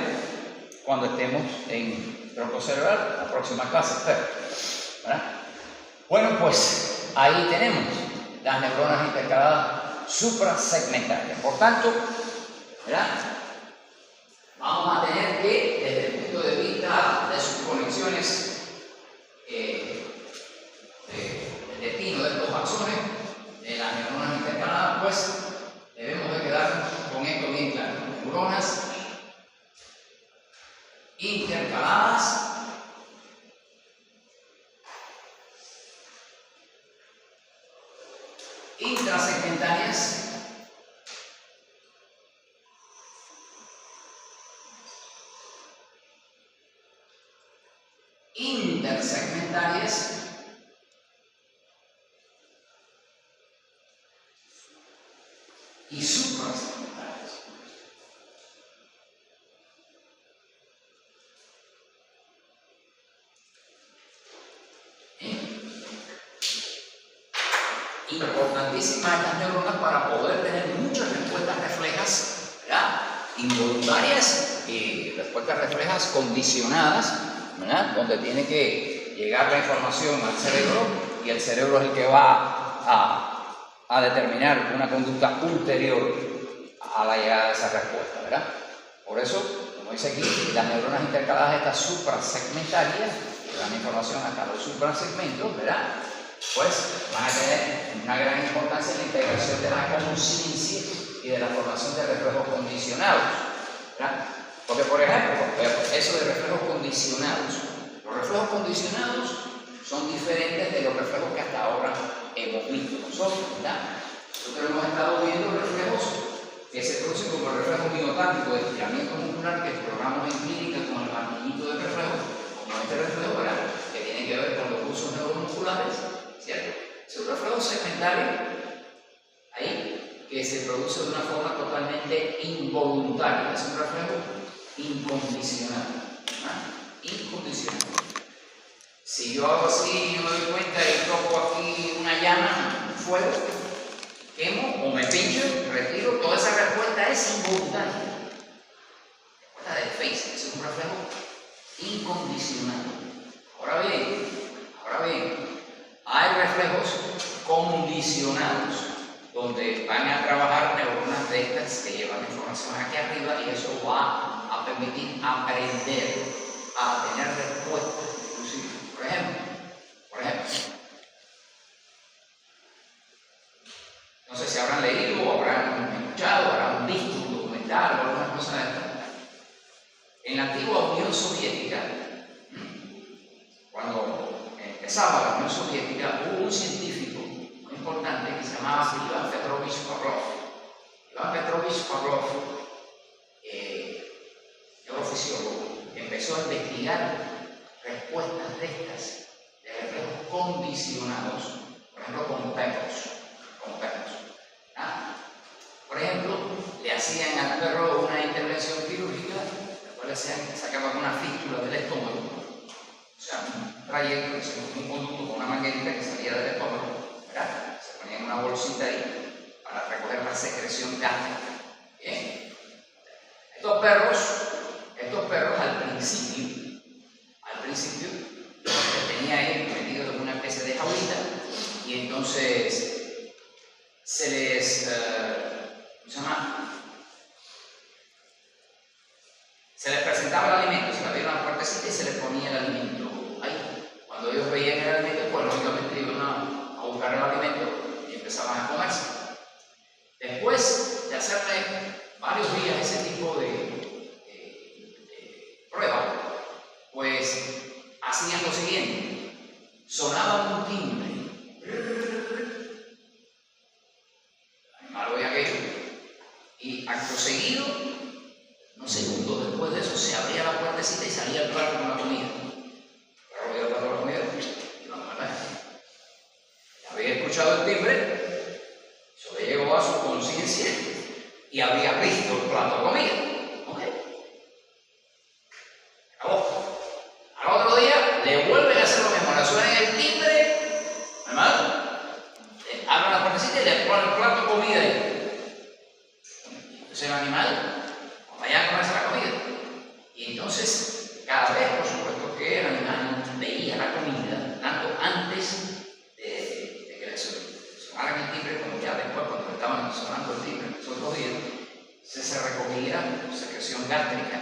cuando estemos en tronco cerebral, la próxima clase, ¿verdad? Bueno, pues ahí tenemos las neuronas intercaladas suprasegmentarias. Por tanto, ¿verdad? Vamos a tener que, desde el punto de vista de sus conexiones, el destino de estos axones, de las neuronas intercaladas, pues debemos de quedar con esto bien claro. Neuronas intercaladas intrasegmentarias intersegmentarias y suprasegmentarias. Importantísimas estas neuronas para poder tener muchas respuestas reflejas, ¿verdad? Involuntarias y respuestas reflejas condicionadas, ¿verdad? Donde tiene que llegar la información al cerebro y el cerebro es el que va a determinar una conducta ulterior a la llegada de esa respuesta, ¿verdad? Por eso, como dice aquí, las neuronas intercaladas estas suprasegmentarias que dan información hasta los suprasegmentos, ¿verdad? Pues van a tener una gran importancia en la integración de la conciencia y de la formación de reflejos condicionados, ¿verdad? Porque, por ejemplo, eso de reflejos condicionados, los reflejos condicionados son diferentes de los reflejos que hasta ahora hemos visto nosotros, ¿verdad? Nosotros hemos estado viendo reflejos que se producen como el reflejo miotáctico de estiramiento muscular que exploramos en clínica con el martillito de reflejo, como este reflejo, ¿verdad? Que tiene que ver con los pulsos neuromusculares, ¿cierto? Es un reflejo segmentario ahí que se produce de una forma totalmente involuntaria. Es un reflejo incondicional. Incondicional. Si yo hago así y me doy cuenta y toco aquí una llama, un fuego, quemo o me pincho, retiro, toda esa respuesta es involuntaria. Respuesta de face, es un reflejo incondicional. Ahora bien, hay reflejos condicionados, donde van a trabajar neuronas de estas que llevan información aquí arriba y eso va a permitir aprender a tener respuestas. Inclusive, por ejemplo, no sé si habrán leído o habrán escuchado, habrán visto un documental o alguna cosa de estas. En la antigua Unión Soviética, cuando empezaba la Unión Soviética, hubo un científico muy importante que se llamaba Ivan Petrovich Pavlov. Ivan Petrovich Pavlov, neurofisiólogo, empezó a investigar respuestas de estas, de reflejos condicionados, por ejemplo, con perros. Por ejemplo, le hacían al perro una intervención quirúrgica, después le sacaban una fístula del estómago, o sea, un trayecto, un conducto con una manguerita que salía del estómago, ¿verdad? Se ponía en una bolsita ahí para recoger la secreción gástrica. Bien. Estos perros al principio, los tenía ahí metidos en una especie de jaulita y entonces se les, se les presentaba el alimento, se le abría una puertecita y se les ponía el alimento ahí. Cuando ellos veían el alimento, pues lógicamente iban a buscar el alimento y empezaban a comerse. Después de hacerle varios días ese tipo de prueba, pues hacían lo siguiente: sonaba un timbre. Y acto seguido, unos segundos después de eso, se abría la puertecita y salía el plato con la comida. El plato con la comida y vamos a ver. Había escuchado el timbre, eso le llegó a su conciencia y había visto el plato de comida. ¿Ok? Acabó. Al otro día le vuelven a hacer lo mismo, le suenan el timbre, hermano, le abren la puertecita y le ponen el plato de comida ahí. El animal vaya a comerse la comida. Y entonces, cada vez, por supuesto, que el animal veía la comida, tanto antes de que le sonaran el timbre, como ya después, cuando le estaban sonando el timbre, esos 2 días, se recogía secreción gástrica,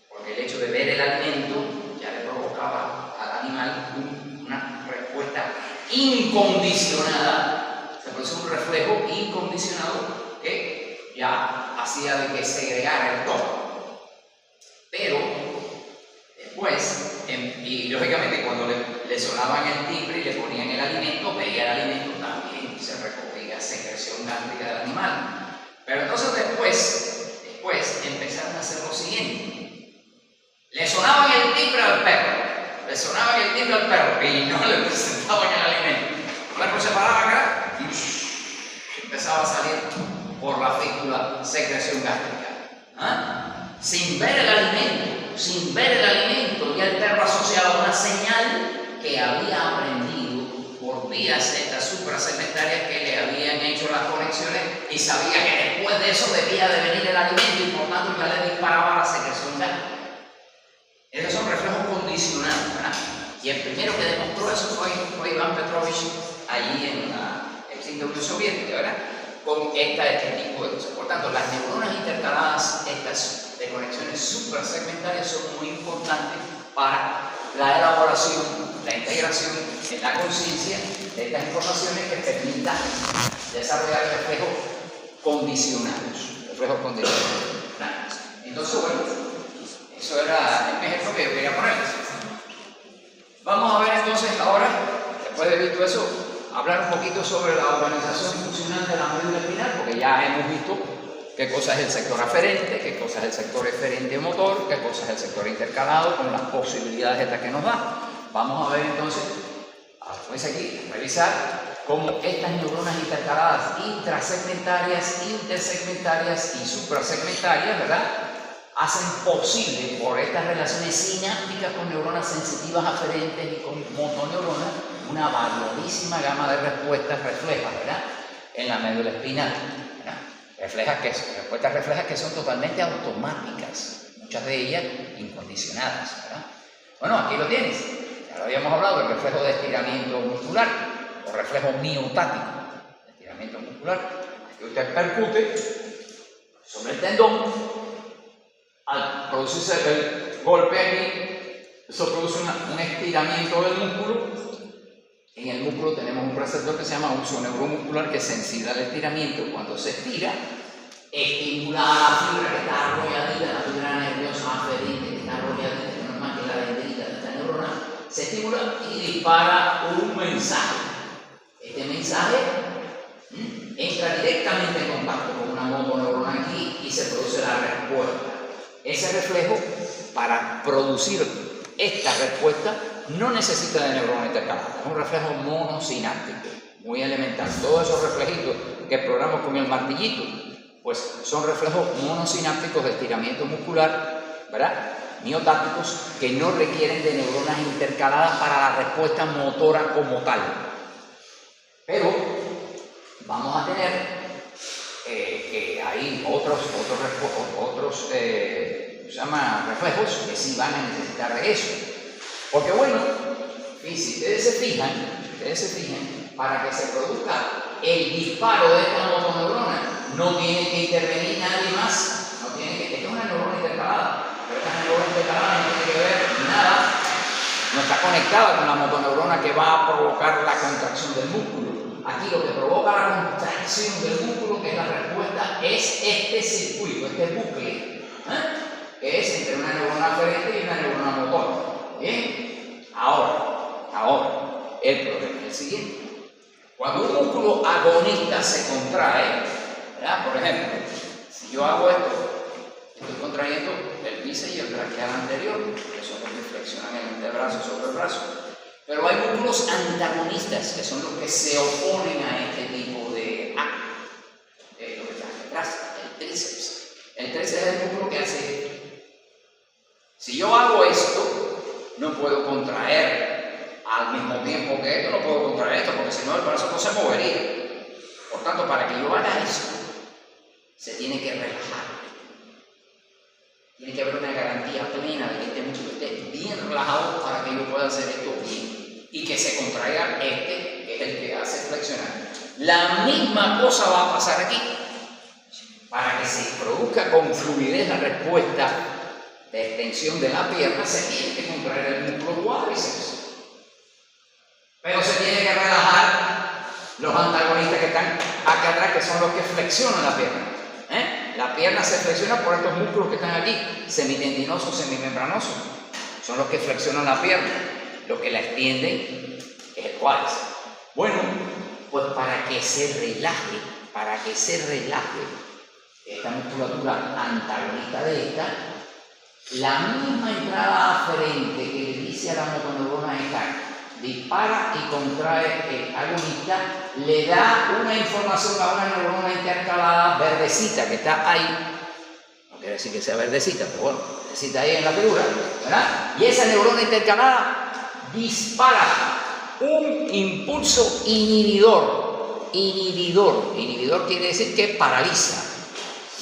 porque el hecho de ver el alimento ya le provocaba al animal una respuesta incondicionada. Se produce un reflejo incondicionado que ya hacía de que segregara el todo. Pero después, y lógicamente cuando le sonaban el timbre y le ponían el alimento, veía el alimento también, se recogía secreción gástrica del animal. Pero entonces después empezaron a hacer lo siguiente: le sonaban el timbre al perro, y no le presentaban el alimento. El perro se paraba acá y empezaba a salir por la fístula secreción gástrica. Sin ver el alimento, ya el perro asociaba una señal que había aprendido por vías estas suprasegmentarias que le habían hecho las conexiones y sabía que después de eso debía de venir el alimento y por tanto ya le disparaba la secreción gástrica. Esos son reflejos condicionados, ¿verdad? Y el primero que demostró eso fue Iván Petrovich allí en la extinta Unión Soviética, ¿verdad? Con este tipo de cosas. Por tanto, las neuronas intercaladas, estas de conexiones suprasegmentarias, son muy importantes para la elaboración, la integración en la conciencia de estas informaciones que permitan desarrollar reflejos condicionados. Entonces, bueno, eso era el ejemplo que yo quería poner. Vamos a ver entonces ahora, después de visto eso, hablar un poquito sobre la organización funcional de la médula espinal, porque ya hemos visto qué cosa es el sector aferente, qué cosa es el sector eferente motor, qué cosa es el sector intercalado, con las posibilidades estas que nos da. Vamos a ver entonces, pues aquí, revisar cómo estas neuronas intercaladas intrasegmentarias, intersegmentarias y suprasegmentarias, ¿verdad?, hacen posible, por estas relaciones sinápticas con neuronas sensitivas aferentes y con motoneuronas, una variadísima gama de respuestas reflejas, ¿verdad?, en la médula espinal, ¿verdad? Respuestas reflejas que son totalmente automáticas, muchas de ellas incondicionadas, ¿verdad? Bueno, aquí lo tienes. Ya lo habíamos hablado del reflejo de estiramiento muscular o reflejo miotático de estiramiento muscular. Aquí usted percute sobre el tendón. Al producirse el golpe aquí, eso produce un estiramiento del músculo. En el músculo tenemos un receptor que se llama uso neuromuscular que sensibiliza el estiramiento. Cuando se estira, estimula la fibra que está arrolladita, la fibra nerviosa aferente que está arrolladita, que no es más que la dendrita de esta neurona, se estimula y dispara un mensaje. Este mensaje entra directamente en contacto con una motoneurona aquí y se produce la respuesta. Ese reflejo, para producir esta respuesta, no necesita de neurona intercalada. Es un reflejo monosináptico, muy elemental. Todos esos reflejitos que exploramos con el martillito, pues son reflejos monosinápticos de estiramiento muscular, ¿verdad?, miotáticos, que no requieren de neuronas intercaladas para la respuesta motora como tal. Pero vamos a tener que hay otros reflejos que sí van a necesitar de eso. Porque bueno, y si ustedes se fijan, para que se produzca el disparo de esta motoneurona, no tiene que intervenir nadie más. Esta es una neurona intercalada, pero esta neurona intercalada no tiene que ver nada, no está conectada con la motoneurona que va a provocar la contracción del músculo. Aquí lo que provoca la contracción del músculo, que es la respuesta, es este circuito, este bucle, que es entre una neurona aferente y una neurona motora. ¿Bien? Ahora, el problema es el siguiente. Cuando un músculo agonista se contrae, ¿verdad?, por ejemplo, si yo hago esto, estoy contrayendo el bíceps y el braquial anterior, que son los que flexionan el antebrazo sobre el brazo. Pero hay músculos antagonistas, que son los que se oponen a este tipo de acto. Lo que está detrás, el tríceps. El tríceps es el músculo que hace esto. Si yo hago esto, no puedo contraer al mismo tiempo que esto, no puedo contraer esto, porque si no el brazo no se movería. Por tanto, para que yo haga esto, se tiene que relajar. Tiene que haber una garantía plena de que este músculo esté bien relajado para que yo pueda hacer esto bien. Y que se contraiga este, que es el que hace flexionar. La misma cosa va a pasar aquí. Para que se produzca con fluidez la respuesta de extensión de la pierna, se tiene que contraer el músculo cuádriceps. Pero se tiene que relajar los antagonistas que están acá atrás, que son los que flexionan la pierna. La pierna se flexiona por estos músculos que están aquí, semitendinosos, semimembranosos. Son los que flexionan la pierna. Lo que la extienden es el cuádriceps. Bueno, pues para que se relaje esta musculatura antagonista de esta, la misma entrada aferente que le dice a la motoneurona esta, dispara y contrae el agonista, le da una información a una neurona intercalada verdecita que está ahí. No quiere decir que sea verdecita, pero bueno, verdecita ahí en la figura, ¿verdad? Y esa neurona intercalada dispara un impulso inhibidor. Inhibidor quiere decir que paraliza,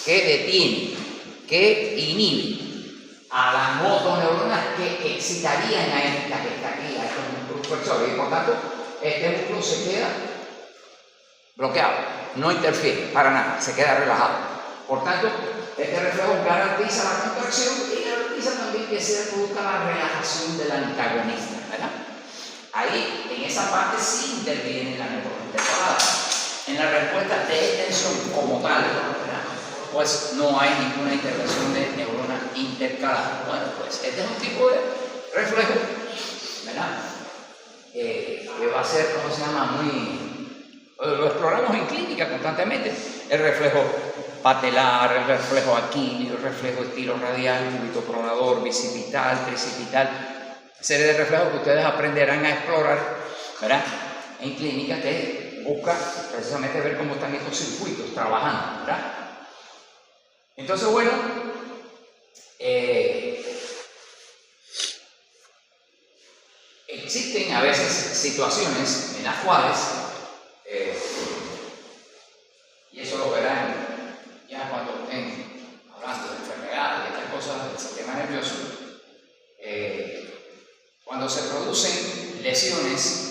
que detiene, que inhibe a las motoneuronas que excitarían a esta que está aquí, a estos músculos flexores. Y por tanto, este músculo se queda bloqueado, no interfiere para nada, se queda relajado. Por tanto, este reflejo garantiza la contracción y garantiza también que se produzca la relajación del antagonista, ¿verdad? Ahí, en esa parte sí interviene la neurona intercalada. En la respuesta de extensión como tal, ¿verdad?, pues no hay ninguna intervención de neurona intercalada. Bueno, pues este es un tipo de reflejo, ¿verdad?, que va a ser, ¿cómo se llama?, lo exploramos en clínica constantemente. El reflejo patelar, el reflejo aquilio, el reflejo estilo radial, cúbito pronador, bicipital, tricipital, serie de reflejos que ustedes aprenderán a explorar, ¿verdad?, en clínica, que busca precisamente ver cómo están estos circuitos trabajando, ¿verdad? Entonces, bueno, Existen a veces situaciones en las cuales, y eso lo verán ya cuando estén hablando de enfermedades y estas cosas del sistema nervioso, cuando se producen lesiones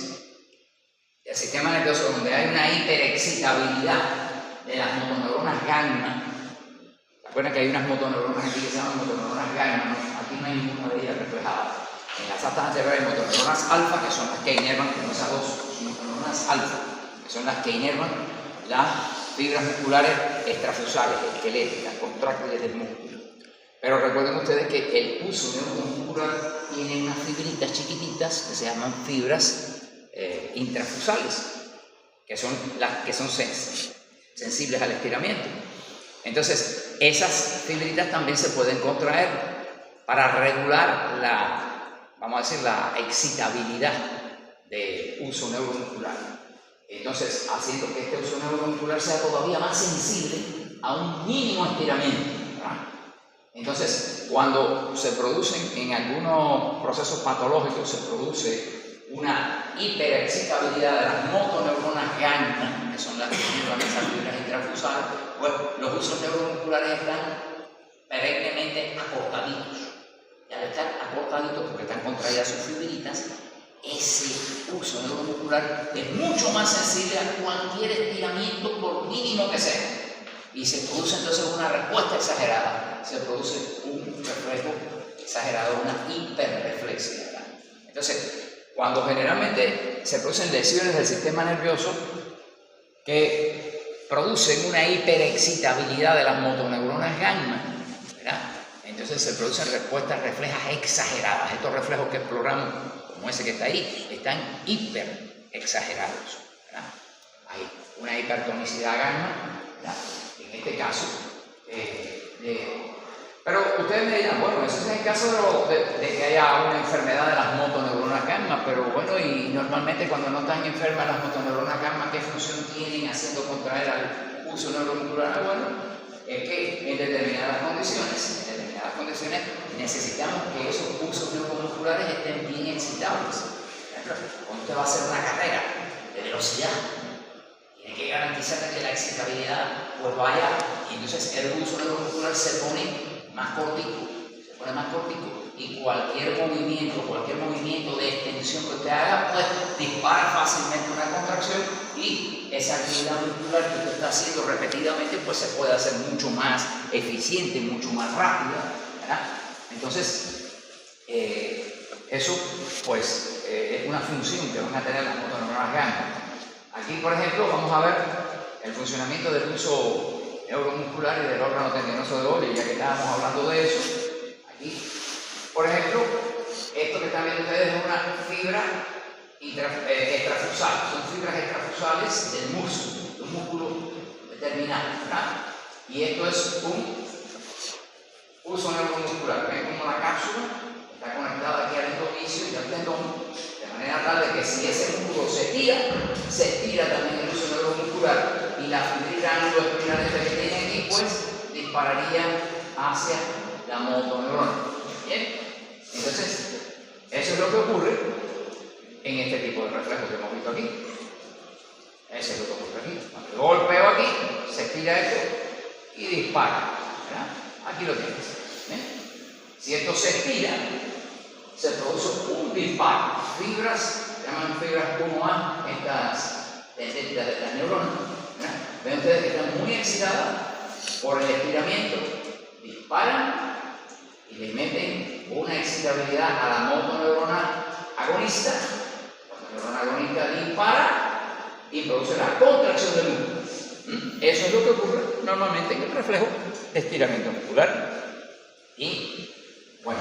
del sistema nervioso donde hay una hiperexcitabilidad de las motoneuronas gamma. Recuerden que hay unas motoneuronas aquí que se llaman motoneuronas gamma, ¿no? Aquí no hay ninguna de ellas reflejada. En las astas anteriores hay motoneuronas alfa, que son las que inervan, como esas dos motoneuronas alfa, que son las que inervan las fibras musculares extrafusales, esqueléticas, contráctiles del músculo. Pero recuerden ustedes que el pulso neuromuscular tiene unas fibritas chiquititas que se llaman fibras intrafusales, que son las que son sensibles al estiramiento. Entonces, esas fibritas también se pueden contraer para regular vamos a decir, la excitabilidad del uso neuromuscular. Entonces, haciendo que este uso neuromuscular sea todavía más sensible a un mínimo estiramiento, ¿verdad? Entonces, cuando se producen en algunos procesos patológicos, se produce una hiperexcitabilidad de las motoneuronas gamma, que son las que generan esas fibras intrafusales, pues los usos neuromusculares están perennemente acortaditos. Y al estar acortaditos, porque están contraídas sus fibritas, ese uso neuromuscular es mucho más sensible a cualquier estiramiento, por mínimo que sea. Y se produce entonces una respuesta exagerada, se produce un reflejo exagerado, una hiperreflexividad. Entonces, cuando generalmente se producen lesiones del sistema nervioso que producen una hiperexcitabilidad de las motoneuronas gamma, ¿verdad? Entonces se producen respuestas reflejas exageradas. Estos reflejos que exploramos, como ese que está ahí, están hiperexagerados, ¿verdad? Hay una hipertonicidad gamma, ¿verdad? En este caso, pero ustedes me dirán, bueno, eso es en el caso de que haya una enfermedad de las motoneuronas gamma, pero bueno, y normalmente cuando no están enfermas las motoneuronas gamma, ¿qué función tienen haciendo contraer al uso neuromuscular? Bueno, es que en determinadas condiciones necesitamos que esos pulsos neuromusculares estén bien excitables. Por ejemplo, cuando usted va a hacer una carrera de velocidad, tiene que garantizar que la excitabilidad pues vaya, y entonces el pulso neuromuscular se pone más cortico, y cualquier movimiento de extensión que usted haga, pues dispara fácilmente una contracción y esa actividad muscular que usted está haciendo repetidamente, pues se puede hacer mucho más eficiente, mucho más rápida, ¿verdad? Entonces, eso pues es una función que van a tener las motoneuronas gamma. Aquí, por ejemplo, vamos a ver el funcionamiento del uso neuromuscular y del órgano tendinoso de Golgi, ya que estábamos hablando de eso. Aquí, por ejemplo, esto que están viendo ustedes es una fibra extrafusal, son fibras extrafusales del músculo, de un músculo determinado, ¿verdad? Y esto es un uso neuromuscular. ¿Ven cómo la cápsula está conectada aquí al endomisio y al tendón, de manera tal de que si ese músculo se estira también el uso neuromuscular y la fibrita ángulo-espiral que tiene aquí, pues dispararía hacia la motoneurona. ¿Bien? Entonces, eso es lo que ocurre en este tipo de reflejos que hemos visto aquí. Eso es lo que ocurre aquí. Cuando yo golpeo aquí, se estira esto y dispara, ¿verdad? Aquí lo tienes. ¿Ven? Si esto se estira, se produce un disparo. Fibras, se llaman fibras 1A, estas de las neuronas. ¿Verdad? Ven ustedes que están muy excitadas por el estiramiento, disparan y le meten una excitabilidad a la motoneurona agonista. La neurona agonista dispara y produce la contracción del músculo. Eso es lo que ocurre normalmente en el reflejo de estiramiento muscular. Y bueno,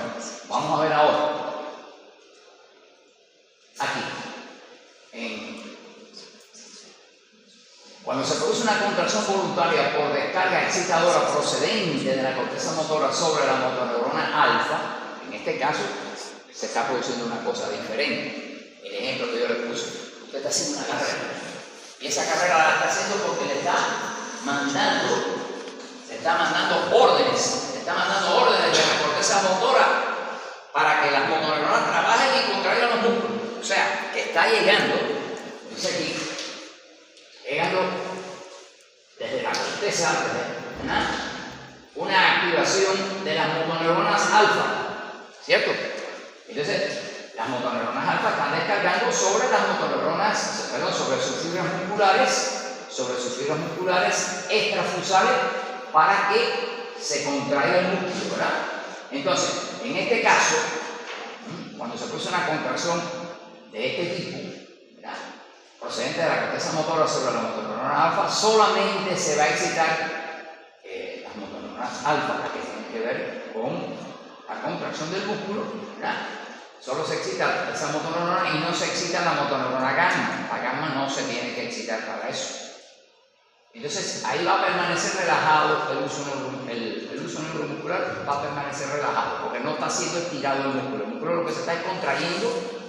vamos a ver ahora aquí cuando se produce una contracción voluntaria por descarga excitadora procedente de la corteza motora sobre la motoneurona alfa, en este caso se está produciendo una cosa diferente. El ejemplo que yo le puse, usted está haciendo una carrera y esa carrera la está haciendo porque le está mandando órdenes de la corteza está llegando, dice aquí, llegando desde la corteza, una activación de las motoneuronas alfa, ¿cierto? Entonces, las motoneuronas alfa están descargando sobre las motoneuronas, perdón, sobre sus fibras musculares extrafusales para que se contraiga el músculo, ¿verdad? Entonces, en este caso, cuando se produce una contracción de este tipo, ¿verdad?, procedente de la corteza motora sobre la motoneurona alfa, solamente se va a excitar las motoneuronas alfa, las que tienen que ver con la contracción del músculo, ¿verdad? Solo se excita esa motoneurona y no se excita la motoneurona gamma. La gamma no se tiene que excitar para eso. Entonces ahí va a permanecer relajado el uso neuromuscular, va a permanecer relajado porque no está siendo estirado el músculo. El músculo lo que se está es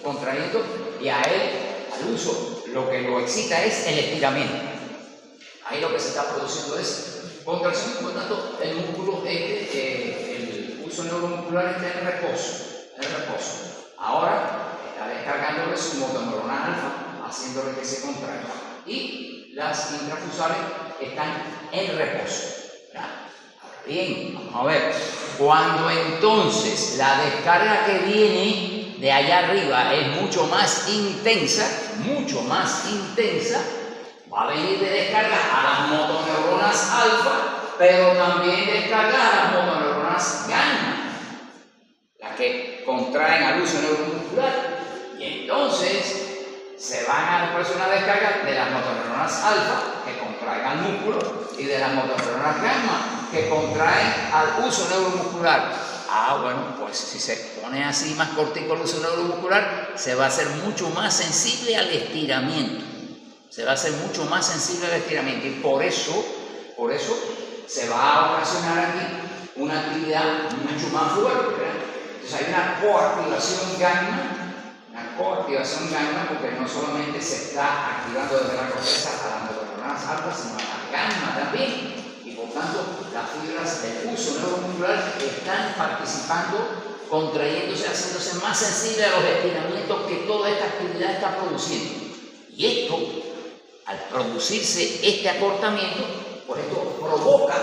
contrayendo, y a él, al uso, lo que lo excita es el estiramiento. Ahí lo que se está produciendo es contracción, por lo tanto el músculo, el uso neuromuscular está en reposo. Ahora está descargándole su motoneurona alfa, haciéndole que se contraiga. Y las intrafusales están en reposo. Ahora bien, vamos a ver. Cuando entonces la descarga que viene de allá arriba es mucho más intensa, va a venir de descarga a las motoneuronas alfa, pero también descarga a las motoneuronas gamma, las que contraen al uso neuromuscular, y entonces se van a después una descarga de las motoneuronas alfa, que contraen al músculo, y de las motoneuronas gamma, que contraen al uso neuromuscular. Bueno, pues si se pone así más cortico el uso neuromuscular, se va a hacer mucho más sensible al estiramiento. Y por eso se va a ocasionar aquí una actividad mucho más fuerte, ¿verdad? Entonces hay una coactivación gamma, porque no solamente se está activando desde la corteza a las motoneuronas alfa, sino a la gamma también. Y por tanto, las fibras del uso neuromuscular están participando, contrayéndose, haciéndose más sensibles a los estiramientos que toda esta actividad está produciendo. Y esto, al producirse este acortamiento, pues esto provoca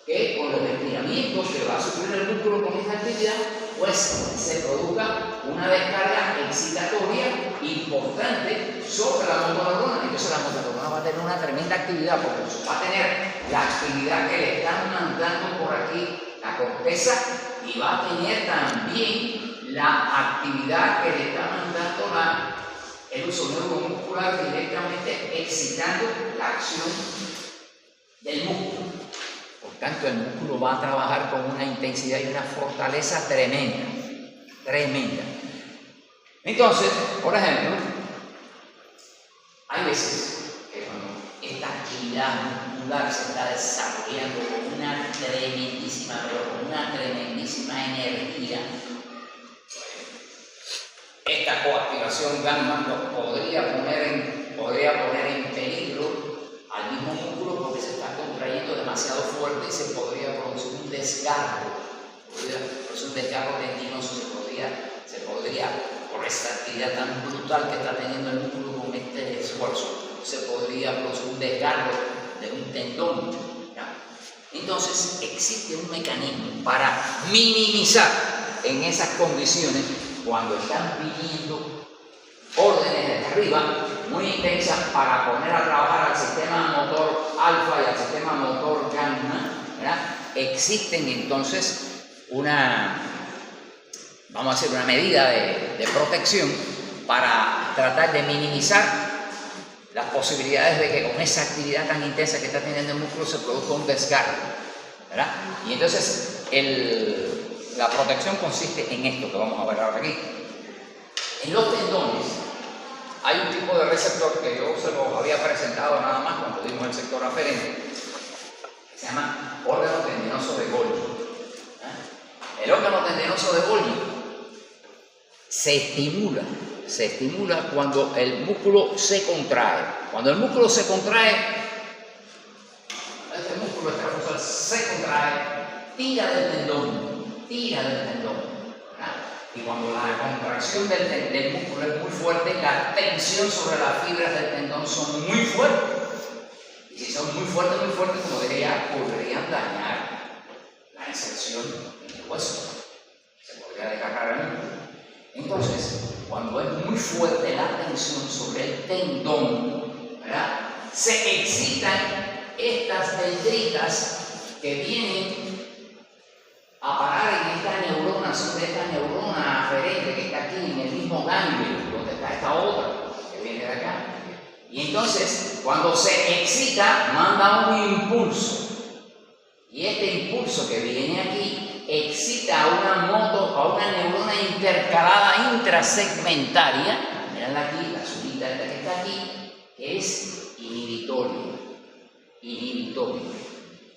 que con los estiramientos que va a sufrir el músculo con esta actividad, pues se produzca una descarga excitatoria importante sobre la motoneurona. Entonces la motoneurona va a tener una tremenda actividad, porque va a tener la actividad que le están mandando por aquí la corteza, y va a tener también la actividad que le está mandando el uso neuromuscular, directamente excitando la acción del músculo. Por tanto, el músculo va a trabajar con una intensidad y una fortaleza tremenda. Entonces, por ejemplo, hay veces que cuando esta actividad muscular se está desarrollando con una tremendísima energía, esta coactivación gamma podría poner en peligro al mismo músculo, porque se está contrayendo demasiado fuerte y se podría producir un desgarro, tendinoso, se podría, por esta actividad tan brutal que está teniendo el músculo con este esfuerzo, se podría producir un desgarro de un tendón, ¿ya? Entonces existe un mecanismo para minimizar en esas condiciones, cuando están viniendo órdenes desde arriba muy intensas, para poner a trabajar al sistema motor alfa y al sistema motor gamma, ¿verdad? Existen entonces una medida de protección para tratar de minimizar las posibilidades de que con esa actividad tan intensa que está teniendo el músculo se produzca un desgarro, ¿verdad? Y entonces la protección consiste en esto que vamos a ver ahora aquí. En los tendones hay un tipo de receptor que yo se los había presentado nada más cuando dimos el sector aferente, que se llama órgano tendinoso de Golgi. El órgano tendinoso de Golgi se estimula cuando el músculo se contrae. Cuando el músculo se contrae, este músculo extrafusal se contrae, tira del tendón, ¿verdad? Y cuando la contracción del músculo es muy fuerte, la tensión sobre las fibras del tendón son muy fuertes. Y si son muy fuertes, como dije ya, podrían dañar la inserción en el hueso. Se podría desgarrar el músculo. Entonces, cuando es muy fuerte la tensión sobre el tendón, ¿verdad?, se excitan estas dendritas que vienen a parar en esta neurona, sobre esta neurona aferente que está aquí en el mismo ganglio, donde está esta otra que viene de acá. Y entonces, cuando se excita, manda un impulso. Y este impulso que viene aquí excita a una neurona intercalada intrasegmentaria, mirenla aquí, la azulita esta que está aquí, que es inhibitoria.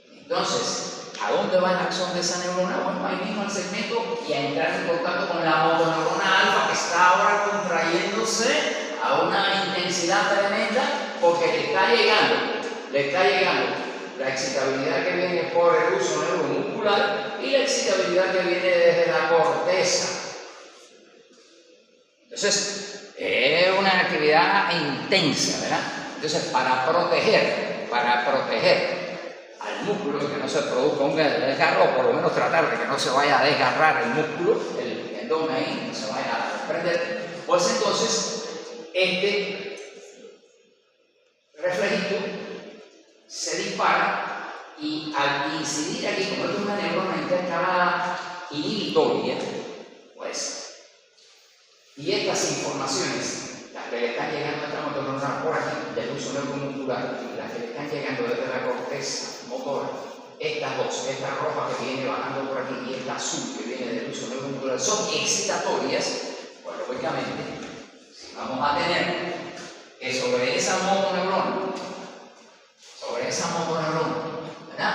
Entonces, ¿a dónde va la acción de esa neurona? Bueno, ahí mismo al segmento y a entrar en contacto con la motoneurona alfa, que está ahora contrayéndose a una intensidad tremenda porque le está llegando la excitabilidad que viene por el uso neuromuscular y la excitabilidad que viene desde la corteza. Entonces, es una actividad intensa, ¿verdad? Entonces, para proteger al músculo, que no se produzca un desgarro, o por lo menos tratar de que no se vaya a desgarrar el músculo, el tendón ahí, no se vaya a desprender, pues entonces este reflejito se dispara y al incidir aquí, como es una neurona intercalada inhibitoria, pues, y estas informaciones, las que le están llegando a esta motoneurona por aquí, del uso neuromuscular, y las que le están llegando desde la corteza motora, estas dos, esta roja que viene bajando por aquí y esta azul que viene del uso neuromuscular, son excitatorias, pues lógicamente, si vamos a tener que sobre esa motoneurona, ¿verdad?,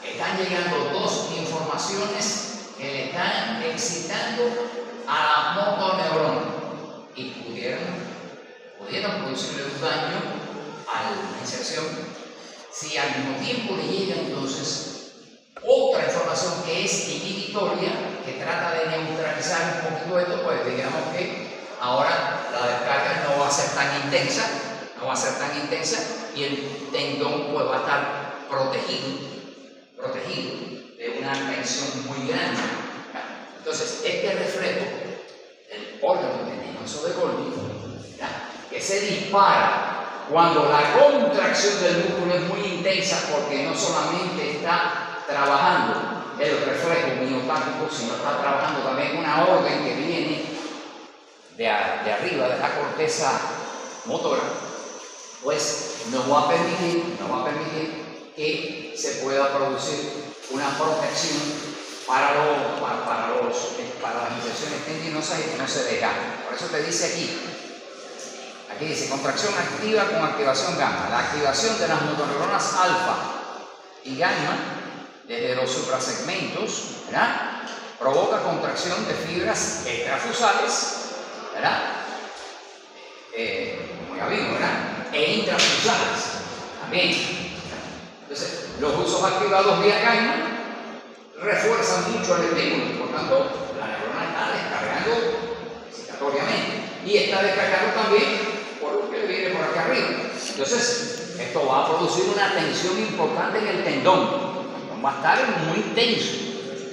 están llegando dos informaciones que le están excitando a la motoneurona y pudieran producirle un daño a la inserción. Si al mismo tiempo le llega entonces otra información que es inhibitoria, que trata de neutralizar un poquito esto, pues digamos que ahora la descarga no va a ser tan intensa, y el tendón pues va a estar protegido de una tensión muy grande. Entonces, este reflejo, el órgano tendinoso de Golgi, que se dispara cuando la contracción del músculo es muy intensa, porque no solamente está trabajando el reflejo miocárdico, sino está trabajando también una orden que viene de arriba de la corteza motora, pues nos va a permitir que se pueda producir una protección para las inserciones tendinosas y que no se desgarren. Por eso te dice aquí dice contracción activa con activación gamma. La activación de las motoneuronas alfa y gamma desde los suprasegmentos, ¿verdad?, provoca contracción de fibras extrafusales, ¿verdad?, como ya vimos, ¿verdad?, e intrafusales también. Entonces, los usos activados vía gamma refuerzan mucho el estímulo, por tanto, la neurona está descargando excitatoriamente y está descargando también por lo que viene por aquí arriba. Entonces, esto va a producir una tensión importante en el tendón, va a estar muy tenso.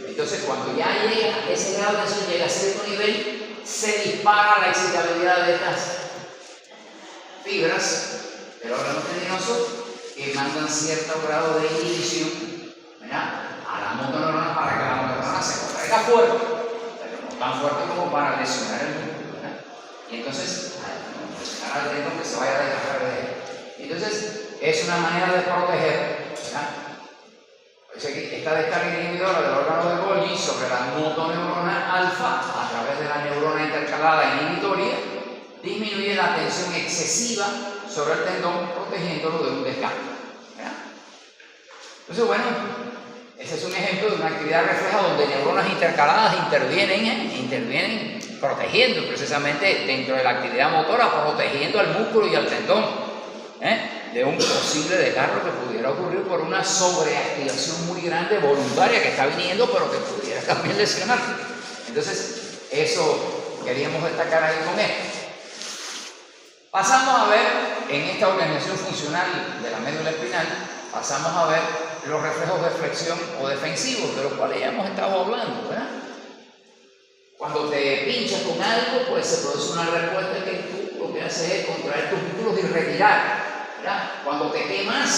Entonces, cuando ya llega a ese grado de tensión, llega a cierto nivel, se dispara la excitabilidad de estas fibras del órgano tendinoso que mandan cierto grado de inhibición, ¿verdad?, a la motoneurona para que la motoneurona se contraiga fuerte, pero no tan fuerte como para lesionar el músculo, ¿verdad? Y entonces, presionar al tendón que se vaya a desgarrar de él. Entonces, es una manera de proteger, ¿verdad? Por eso aquí esta descarga inhibidora del órgano de Golgi sobre la motoneurona alfa a través de la neurona intercalada inhibitoria disminuye la tensión excesiva sobre el tendón, protegiéndolo de un desgarro, ¿verdad? Entonces, bueno, ese es un ejemplo de una actividad refleja donde neuronas intercaladas intervienen protegiendo precisamente dentro de la actividad motora, protegiendo al músculo y al tendón de un posible desgarro que pudiera ocurrir por una sobreactivación muy grande voluntaria que está viniendo, pero que pudiera también lesionar. Entonces, eso queríamos destacar ahí con esto. Pasamos a ver, en esta organización funcional de la médula espinal, pasamos a ver los reflejos de flexión o defensivos, de los cuales ya hemos estado hablando, ¿verdad? Cuando te pinchas con algo, pues se produce una respuesta que tú lo que haces es contraer tus músculos y retirar, ¿verdad? Cuando te quemas,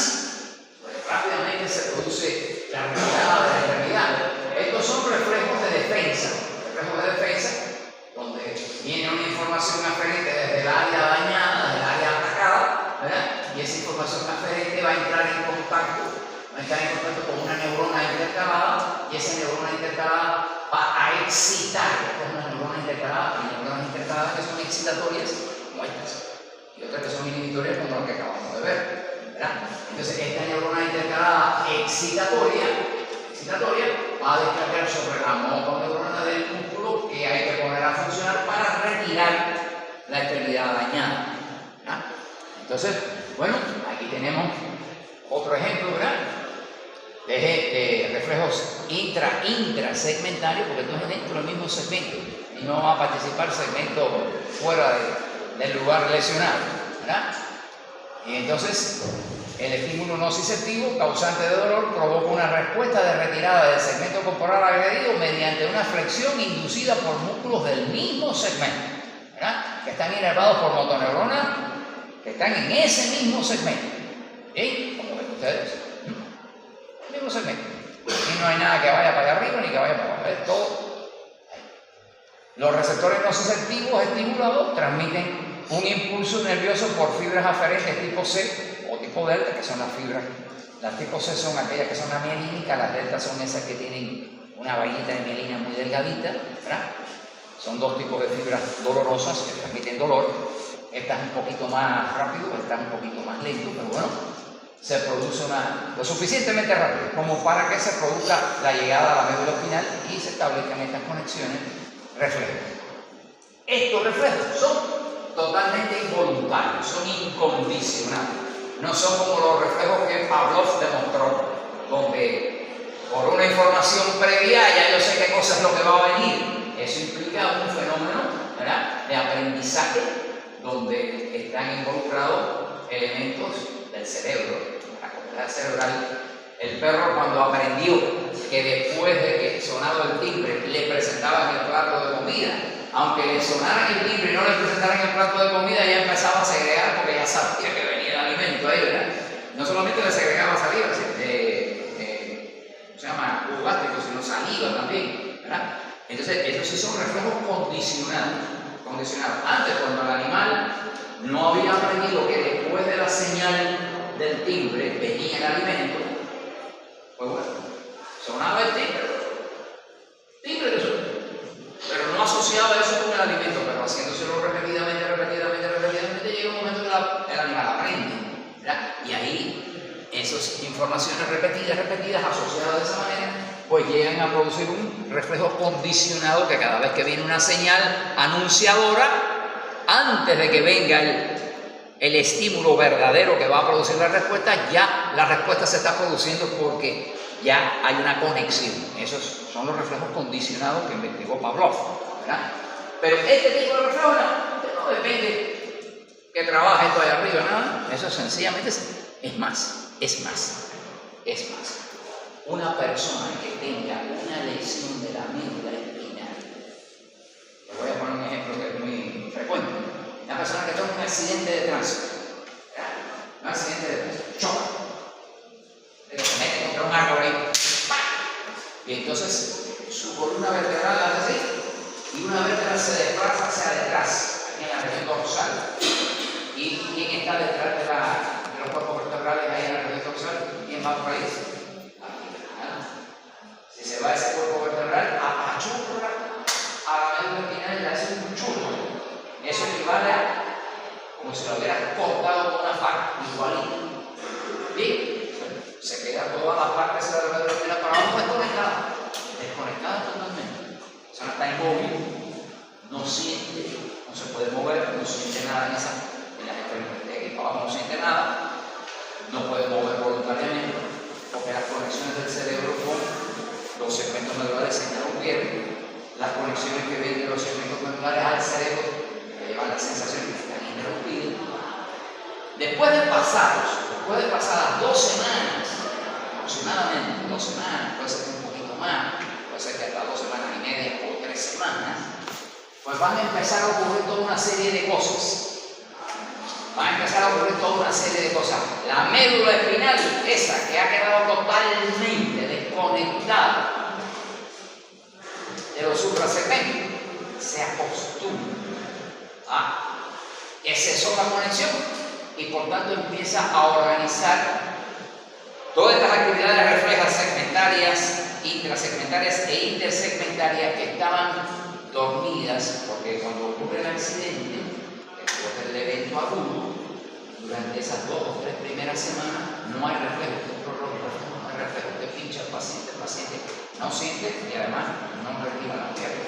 pues rápidamente se produce la retirada de la extremidad. Estos son reflejos de defensa, donde viene una información aferente desde el área dañada, desde el área atacada, ¿verdad? Y esa información aferente va a entrar en contacto con una neurona intercalada, y esa neurona intercalada va a excitar. Esta es una neurona intercalada, y neuronas intercaladas que son excitatorias, como estas, y otras que son inhibitorias, como las que acabamos de ver, ¿verdad? Entonces, esta neurona intercalada excitatoria va a descargar sobre la motoneurona del músculo que hay que poner a funcionar para retirar la extremidad dañada, ¿verdad? Entonces, bueno, aquí tenemos otro ejemplo, ¿verdad? De reflejos intrasegmentarios, porque no es dentro del mismo segmento y no va a participar segmento fuera del lugar lesionado, ¿verdad? Y entonces el estímulo nociceptivo causante de dolor provoca una respuesta de retirada del segmento corporal agredido mediante una flexión inducida por músculos del mismo segmento, ¿verdad? Que están inervados por motoneuronas que están en ese mismo segmento. ¿Sí? Como ven ustedes, el mismo segmento. Aquí no hay nada que vaya para allá arriba ni que vaya para abajo, es todo. Los receptores nociceptivos estimulados transmiten un impulso nervioso por fibras aferentes tipo C o tipo delta, que son las fibras. Las tipo C son aquellas que son amielínicas, las delta son esas que tienen una vallita de mielina muy delgadita, ¿verdad? Son dos tipos de fibras dolorosas que transmiten dolor. Esta es un poquito más rápido, esta es un poquito más lento, pero bueno, se produce lo suficientemente rápido como para que se produzca la llegada a la médula espinal y se establezcan estas conexiones reflejos. Estos reflejos son totalmente involuntarios, son incondicionados. No son como los reflejos que Pavlov demostró, donde por una información previa ya yo sé qué cosa es lo que va a venir. Eso implica un fenómeno, ¿verdad?, de aprendizaje donde están involucrados elementos del cerebro, la corteza cerebral. El perro, cuando aprendió que después de que sonado el timbre le presentaban el plato de comida, aunque le sonaran el timbre y no le presentaran el plato de comida, ya empezaba a segregar porque ya sabía que venía el alimento ahí, ¿verdad? No solamente le segregaba saliva, se llama jugo gástrico, sino saliva también, ¿verdad? Entonces, esos sí son reflejos condicionados. Antes, cuando el animal no había aprendido que después de la señal del timbre venía el alimento, pues bueno, sonaba el timbre que sonaba, pero no asociaba eso con el alimento, pero haciéndoselo repetidamente, llega un momento que el animal aprende, ¿verdad? Y ahí esas informaciones repetidas, asociadas de esa manera, pues llegan a producir un reflejo condicionado que cada vez que viene una señal anunciadora, antes de que venga el estímulo verdadero que va a producir la respuesta, ya la respuesta se está produciendo porque ya hay una conexión. Esos son los reflejos condicionados que investigó Pavlov, ¿verdad? Pero este tipo de reflejos no depende que trabaje esto allá arriba, nada. Eso sencillamente es más. Una persona que tenga una lesión de la médula espinal, le voy a poner un ejemplo que es muy frecuente. Una persona que tenga un accidente de tránsito, choca, se mete contra un árbol ahí, y entonces su columna vertebral hace así, y una vértebra se desplaza hacia detrás, en la región dorsal. ¿Y quién está detrás de los cuerpos vertebrales ahí en la región dorsal? ¿Quién va por ahí? Si se va ese cuerpo vertebral, apachurra a la médula espinal y le hace un churro. Eso equivale a como si lo hubieras cortado con una faja, igualito. ¿Sí? Se queda toda la parte de la médula espinal para abajo desconectada totalmente. O sea, está inmóvil, no siente, no se puede mover, no siente nada en las extremidades de aquí para abajo, no siente nada, no puede mover que vienen de los segmentos medulares al cerebro, que llevan la sensación que están interrumpidos. Después de pasar las 2 semanas, aproximadamente 2 semanas, puede ser un poquito más, puede ser que hasta 2 semanas y media o 3 semanas, pues van a empezar a ocurrir toda una serie de cosas. La médula espinal, esa que ha quedado totalmente desconectada de los suprasegmentos, se acostumbra a esa sola conexión y por tanto empieza a organizar todas estas actividades reflejas segmentarias, intrasegmentarias e intersegmentarias que estaban dormidas, porque cuando ocurre el accidente, después del evento agudo, durante esas 2 o 3 primeras semanas no hay reflejo, no hay reflejo, usted pincha al paciente, el paciente no siente y además no retira la pierna.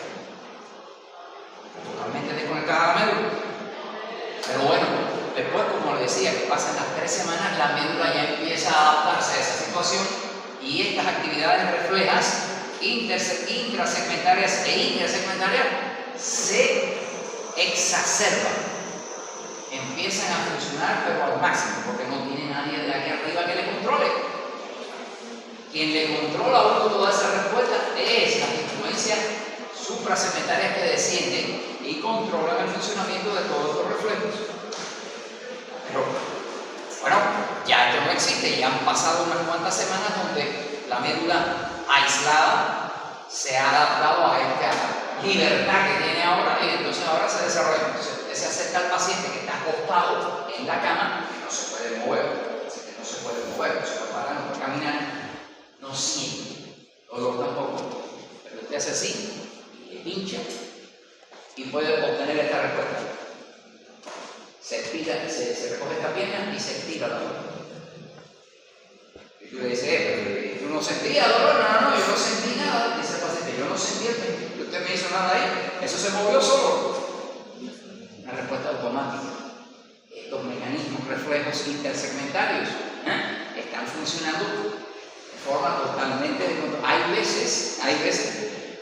Totalmente desconectada la médula. Pero bueno, después, como le decía, que pasan las 3 semanas, la médula ya empieza a adaptarse a esa situación y estas actividades reflejas intrasegmentarias e intersegmentarias se exacerban. Empiezan a funcionar pero al máximo, porque no tiene nadie de aquí arriba que le controle. Quien le controla a uno toda esa respuesta es las influencias suprasegmentarias que descienden y controlan el funcionamiento de todos los reflejos. Pero, bueno, ya esto no existe, ya han pasado unas cuantas semanas donde la médula aislada se ha adaptado a esta libertad que tiene ahora y entonces ahora se desarrolla. Entonces, se acerca al paciente que está acostado en la cama, que no se puede mover, no se puede parar, no puede caminar, no siente dolor tampoco, pero usted hace así, le pincha y puede obtener esta respuesta. Se recoge esta pierna y se estira la mano. Y tú le dices, ¿tú no sentías dolor? No, yo no sentí nada. Dice el paciente, yo no sentí el pecho, usted me hizo nada ahí, eso se movió solo. Una respuesta automática. Estos mecanismos reflejos intersegmentarios están funcionando de forma totalmente descontrolada. Hay veces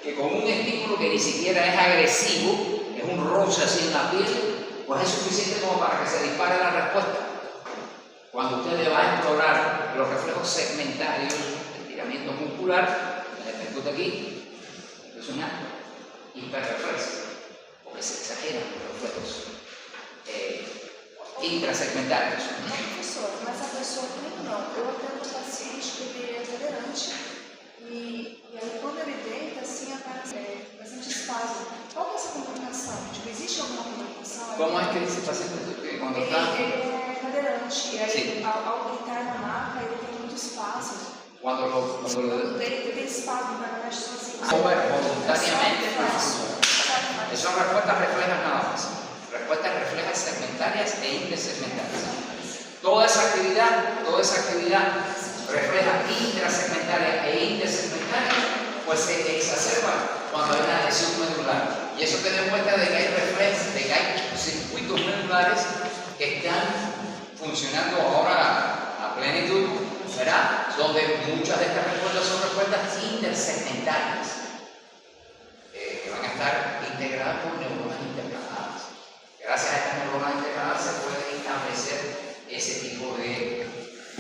que con un estímulo que ni siquiera es agresivo, es un roce así en la piel, pues es suficiente como para que se dispare la respuesta. Cuando usted le va a explorar los reflejos segmentarios, el estiramiento muscular, le percute aquí, es una hiperreflexión, porque se exageran los reflejos intrasegmentarios.
Professor, mas a pessoa não. Eu atendo um paciente que ele é tolerante e aí quando ele deita, assim, aparece bastante espasmo. Qual que é essa comunicação? Tipo, existe alguma comunicação?
Como é que esse paciente quando está?
Ele é cadeirante e aí
Sim.
ao deitar na maca ele tem muito espaço.
Quando
Ele tem espasmo, na verdade, são assim.
voluntariamente no funciona. Son respuestas reflejas nada más. Respuestas reflejas segmentarias e intersegmentarias. Toda esa actividad refleja intrasegmentaria e intersegmentaria, pues se exacerba cuando hay una lesión medular. Y eso te demuestra de que hay reflejos, de que hay circuitos medulares que están funcionando ahora a plenitud, ¿verdad? Donde muchas de estas respuestas son respuestas intersegmentarias, que van a estar integradas por neuronas intercaladas. Gracias a estas neuronas intercaladas se puede establecer ese tipo de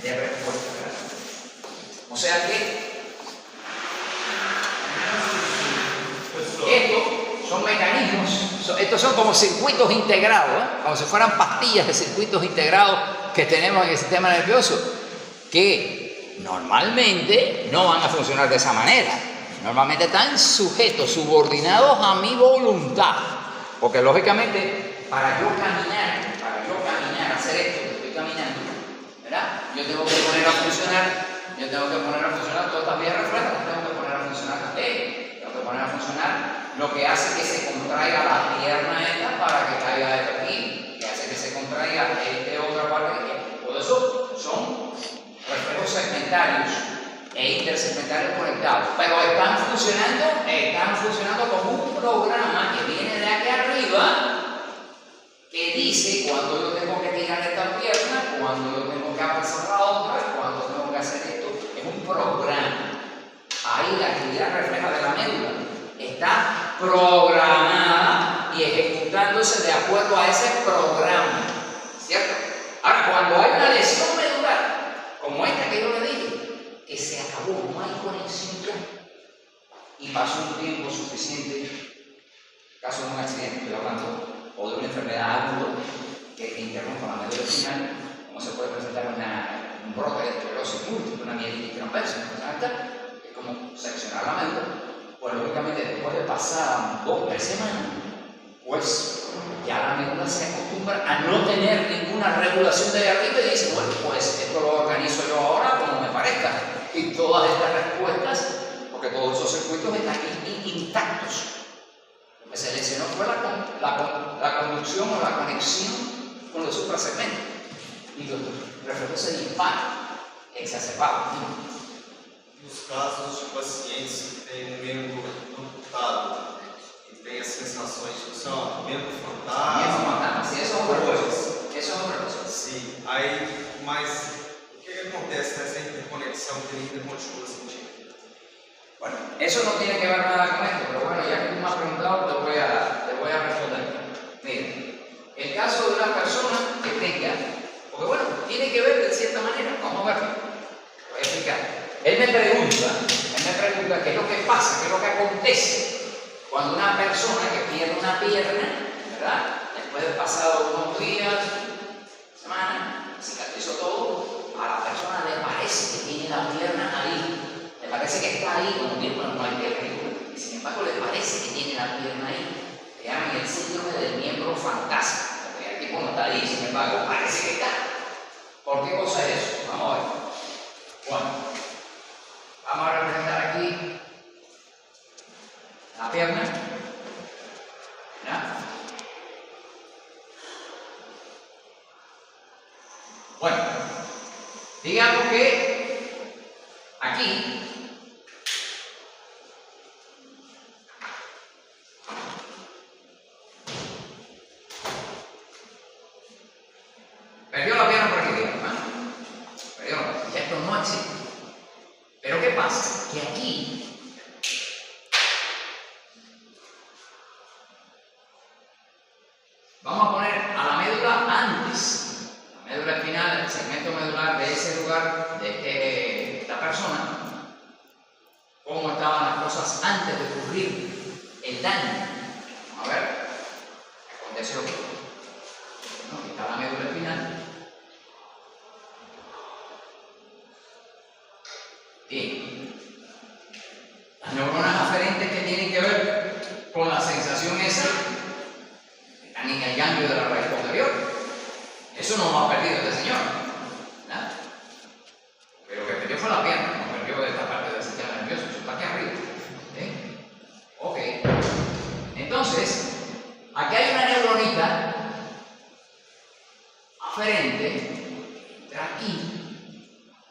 respuesta, ¿verdad? O sea que estos son mecanismos, estos son como circuitos integrados, como si fueran pastillas de circuitos integrados que tenemos en el sistema nervioso, que normalmente no van a funcionar de esa manera. Normalmente están sujetos, subordinados a mi voluntad, porque lógicamente para yo caminar, hacer esto que estoy caminando, ¿verdad? Yo tengo que poner a funcionar todas estas vías reflejas, tengo que poner a funcionar la T, tengo que poner a funcionar lo que hace que se contraiga la pierna esta para que caiga esto aquí, que hace que se contraiga otra parte aquí. Todo eso son reflejos segmentarios e intersegmentarios conectados, pero están funcionando como un programa que viene de aquí arriba, que dice cuando yo tengo que tirar esta pierna, cuando yo tengo que avanzar la otra, cuando tengo que hacer esto. Es un programa. Ahí la actividad refleja de la médula está programada y ejecutándose de acuerdo a ese programa, ¿cierto? Ahora, cuando hay una lesión medular, como esta que yo le dije, que se acabó, no hay conexión ya, y pasó un tiempo suficiente, caso de un accidente, estoy hablando, o de una enfermedad aguda que interrumpa la médula espinal, como se puede presentar un brote de esclerosis múltiple, una mielitis transversa, es como seccionar la médula. Pues lógicamente después de pasar 2 o 3 semanas, pues ya la médula se acostumbra a no tener ninguna regulación de arriba y dice, bueno, pues esto lo organizo yo ahora como me parezca. Y todas estas respuestas, porque todos esos circuitos están intactos. Lo que se lesionó fue la conducción o la conexión con los suprasegmentos. Y los reflejos se disparan, exacerbados.
Nos casos de pacientes que têm um membro amputado e têm as sensações de que são membro fantasma,
Sim, essa é outra coisa. Essa é outra coisa.
Sim, aí, mas o que acontece nessa interconexão que ainda continua sentindo?
Bueno, eso no tiene que ver nada con esto, pero bueno, ya que tú me has preguntado, te voy a responder. Mira, el caso de una persona que tenga, porque bueno, tiene que ver de cierta manera, vamos a verlo, voy a explicar. Él me pregunta qué es lo que pasa, qué es lo que acontece cuando una persona que pierde una pierna, ¿verdad? Después de pasado unos días, semanas, cicatrizó todo, a la persona le parece que tiene la pierna ahí, le parece que está ahí, como bien, bueno, no hay pierna y sin embargo le parece que tiene la pierna ahí. Le llaman el síndrome del miembro fantasma, porque el tipo no está ahí, sin embargo parece que está. ¿Por qué cosa es eso? Vamos a ver. Bueno. Vamos a representar aquí la pierna. ¿Ya? Bueno, digamos que aquí perdió la pierna por aquí, digamos, ¿no? Perdió la pierna. Ya esto no existe. Pero ¿qué pasa? Que aquí vamos a poner a la médula antes, la médula espinal, el segmento medular de ese lugar, de esta persona, cómo estaban las cosas antes de ocurrir el daño. Vamos a ver, ¿qué aconteció? Bueno, aquí está la médula espinal. Bien, las neuronas aferentes que tienen que ver con la sensación esa están en el ganglio de la raíz posterior. Eso no lo ha perdido este señor, ¿verdad? Pero lo que perdió fue la pierna, no perdió esta parte del sistema nervioso, eso está aquí arriba. Ok, entonces aquí hay una neuronita aferente, entra aquí.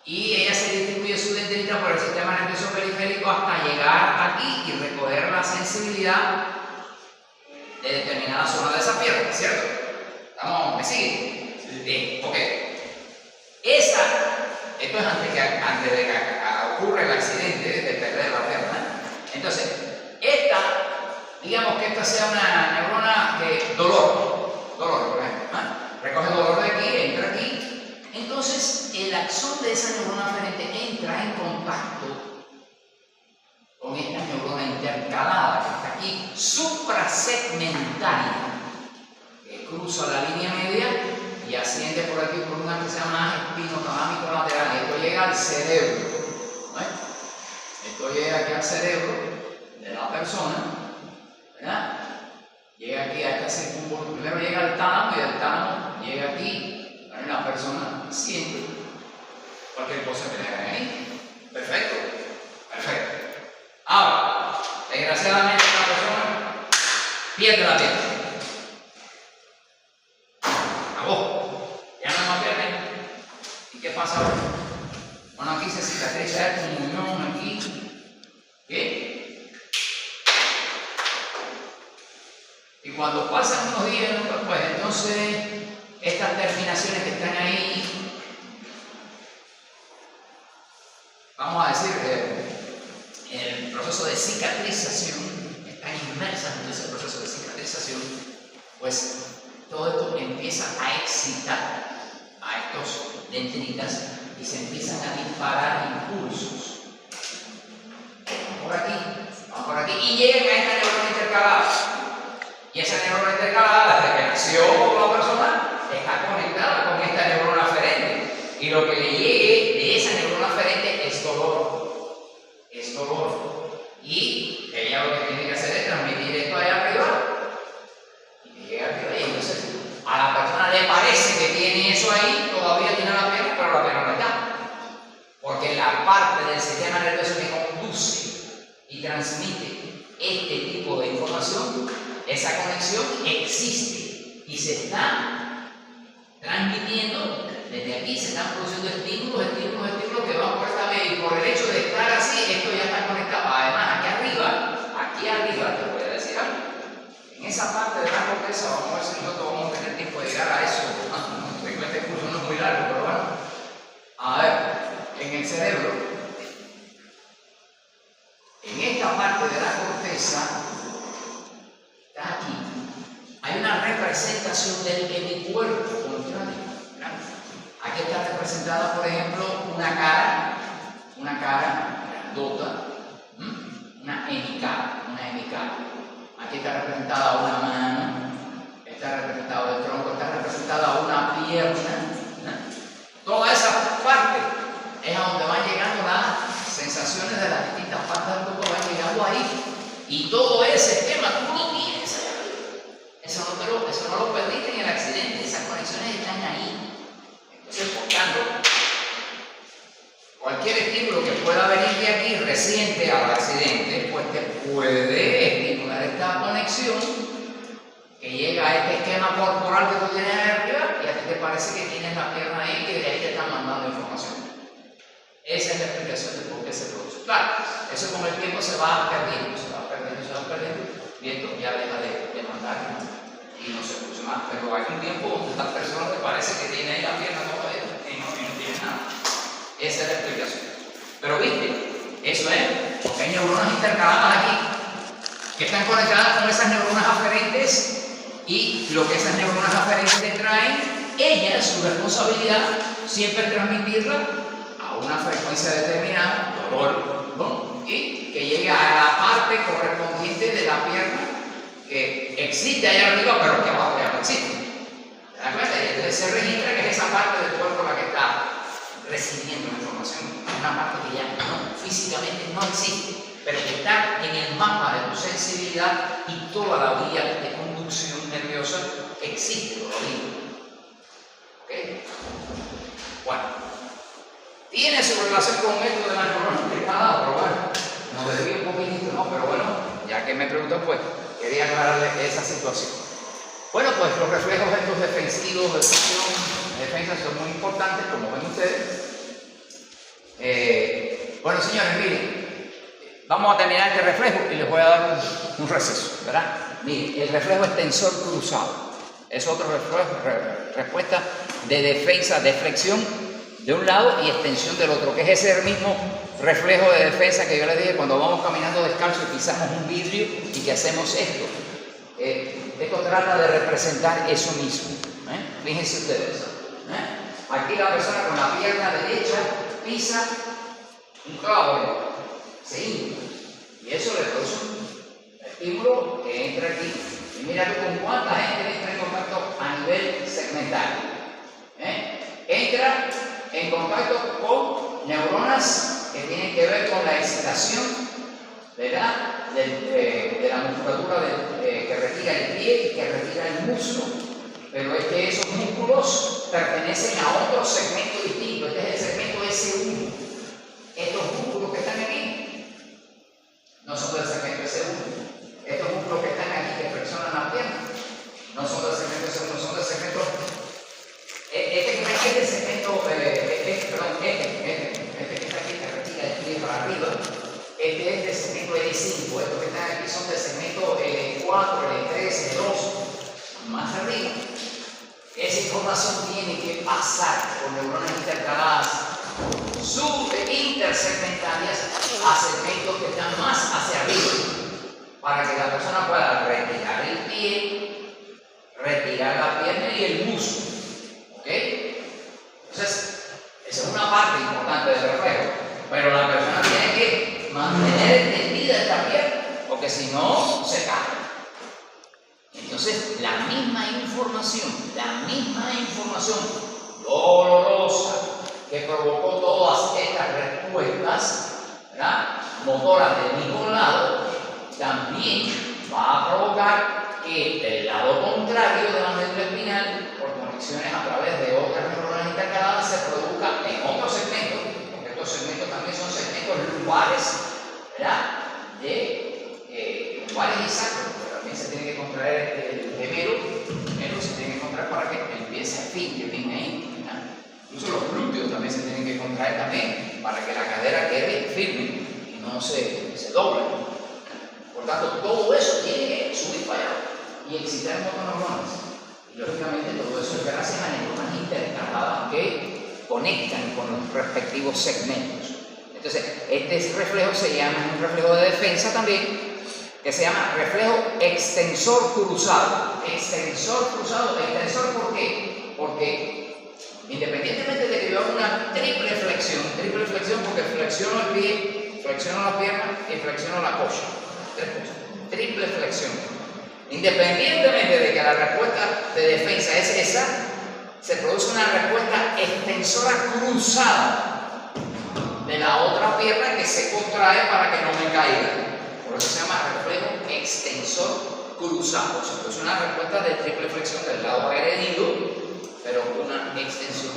Y ella se distribuye su dendrita por el sistema nervioso periférico hasta llegar aquí y recoger la sensibilidad de determinada zona de esa pierna, ¿cierto? ¿Me siguen?
Sí.
Bien, ok. Esto es antes de que ocurra el accidente de perder la pierna. Entonces, digamos que esta sea una neurona que dolor, por ejemplo, recoge dolor de aquí, entra aquí. Entonces, el axón de esa neurona aferente entra en contacto con esta neurona intercalada que está aquí, suprasegmentaria, que cruza la línea media y asciende por aquí por una que se llama espinotalámico lateral. Y esto llega al cerebro. Esto llega aquí al cerebro de la persona, ¿verdad? Llega aquí a esta circunvolución. Primero llega al tálamo y del tálamo llega aquí. La persona siente cualquier cosa que le hagan ahí. Perfecto. Ahora, desgraciadamente esta persona pierde la pierna. Acabó. Ya no hay más pierna. ¿Y qué pasa ahora? Bueno, aquí se cicatriza esto, un muñón aquí. ¿Qué? Y cuando pasan unos días, pues entonces estas terminaciones que están ahí, vamos a decir, el proceso de cicatrización está están inmersas en ese proceso de cicatrización, pues todo esto empieza a excitar a estos dendritas y se empiezan a disparar impulsos. Vamos por aquí, y llegan a esta neurona intercalada. Y esa neurona intercalada, desde que nació la persona, está conectada con esta neurona aferente. Y lo que le llegue de esa neurona aferente es dolor. Es dolor. Y ella lo que tiene que hacer es transmitir esto allá arriba. Y que llegue arriba. Y entonces a la persona le parece que tiene eso ahí, todavía tiene la pierna, pero la pierna no está. Porque la parte del sistema nervioso que conduce y transmite este tipo de información, esa conexión existe y se está transmitiendo desde aquí, se están produciendo estímulos que van por esta vía, y por el hecho de estar así, esto ya está conectado. Además, aquí arriba, te voy a decir algo. En esa parte de la corteza, vamos a ver si nosotros vamos a tener tiempo de llegar a eso. Este curso no es muy largo, pero bueno. A ver, en el cerebro, en esta parte de la corteza, está aquí, hay una representación del hemicuerpo contrario. Aquí está representada, por ejemplo, una cara grandota, una hemicara. Aquí está representada una mano, está representado el tronco, está representada una pierna. Toda esa parte es a donde van llegando las sensaciones de las distintas partes del cuerpo, van llegando ahí. Y todo ese esquema tú lo tienes allá arriba. Eso no lo perdiste en el accidente, esas conexiones están ahí. Entonces, por tanto, cualquier estímulo que pueda venir de aquí reciente al accidente, pues te puede estimular esta conexión que llega a este esquema corporal que tú tienes ahí arriba, y a ti te parece que tienes la pierna ahí, que de ahí te están mandando información. Esa es la explicación de por qué se produce. Claro, eso con el tiempo se va perdiendo, y esto ya deja de mandar, ¿no? Y no se produce más. Pero hay un tiempo donde la persona te parece que tiene ahí la pierna todavía y no tiene nada. Esa es la explicación. Pero viste, eso es, porque hay neuronas intercaladas aquí que están conectadas con esas neuronas aferentes, y lo que esas neuronas aferentes te traen, ellas, su responsabilidad siempre es transmitirla a una frecuencia determinada, dolor, ¿no? Y que llegue a la parte correspondiente de la pierna que existe allá arriba, pero que abajo ya no existe. ¿Te das cuenta? Y entonces se registra que es esa parte del cuerpo la que está recibiendo la información, una parte que ya físicamente no existe, pero que está en el mapa de tu sensibilidad, y toda la vía de conducción nerviosa existe todavía. ¿Ok? Bueno, tiene su relación con el método de la neurona intercalada, pero bueno, nos desvío un poquitito, ¿no? Pero bueno, ya que me preguntan, pues quería aclararle esa situación. Bueno, pues los reflejos estos defensivos, de presión, de defensa, son muy importantes, como ven ustedes. Bueno, señores, miren, vamos a terminar este reflejo y les voy a dar un receso, ¿verdad? Miren, el reflejo extensor cruzado es otro reflejo, respuesta de defensa, de flexión de un lado y extensión del otro, que es ese mismo reflejo de defensa que yo les dije cuando vamos caminando descalzo y pisamos un vidrio y que hacemos esto. Esto trata de representar eso mismo. Fíjense ustedes. Aquí la persona con la pierna derecha pisa un clavo, se hincha, y eso le produce un estímulo que entra aquí. Y mira con cuánta gente entra en contacto a nivel segmental. Entra en contacto con neuronas que tienen que ver con la excitación, ¿verdad?, de la musculatura que retira el pie y que retira el muslo. Pero es que esos músculos pertenecen a otro segmento distinto. Este es el segmento S1. Estos músculos que están aquí no son del segmento S1. Estos músculos que están aquí, que flexionan la pierna, no son del segmento S1, son del segmento. Este segmento, este que está aquí, que retira el pie para arriba, este es del segmento L5. Estos que están aquí son del segmento L4, L3, L2, más arriba. Esa información tiene que pasar por neuronas intercaladas intersegmentarias a segmentos que están más hacia arriba, para que la persona pueda retirar el pie, retirar la pierna y el muslo. ¿Ok? Entonces, esa es una parte importante del reflejo. Pero la persona tiene que mantener extendida esta pierna, porque si no, se cae. Entonces, la misma información dolorosa que provocó todas estas respuestas, ¿verdad?, motoras del mismo lado, también va a provocar que del lado contrario de la médula espinal, por conexiones a través de otras neuronas intercaladas, se produzca en otros segmentos, porque estos segmentos también son segmentos lumbares, ¿verdad?, lumbares y sacros, pero también se tiene que contraer el gemelo se tiene que contraer para que empiece a fin, que venga ahí, ¿verdad? Incluso los glúteos también se tienen que contraer también, para que la cadera quede firme y no se doble. Por tanto, todo eso tiene que subir para allá y excitar motoneuronas. Y lógicamente todo eso es gracias a neuronas intercaladas que conectan con los respectivos segmentos. Entonces, este reflejo se llama un reflejo de defensa también, que se llama reflejo extensor cruzado. Extensor cruzado, extensor ¿por qué? Porque independientemente de que yo haga una triple flexión porque flexiono el pie, flexiono la pierna y flexiono la coxa. Tres cosas. Triple flexión. Independientemente de que la respuesta de defensa es esa, se produce una respuesta extensora cruzada de la otra pierna que se contrae para que no me caiga. Por eso se llama reflejo extensor cruzado. Se produce una respuesta de triple flexión del lado agredido, pero con una extensión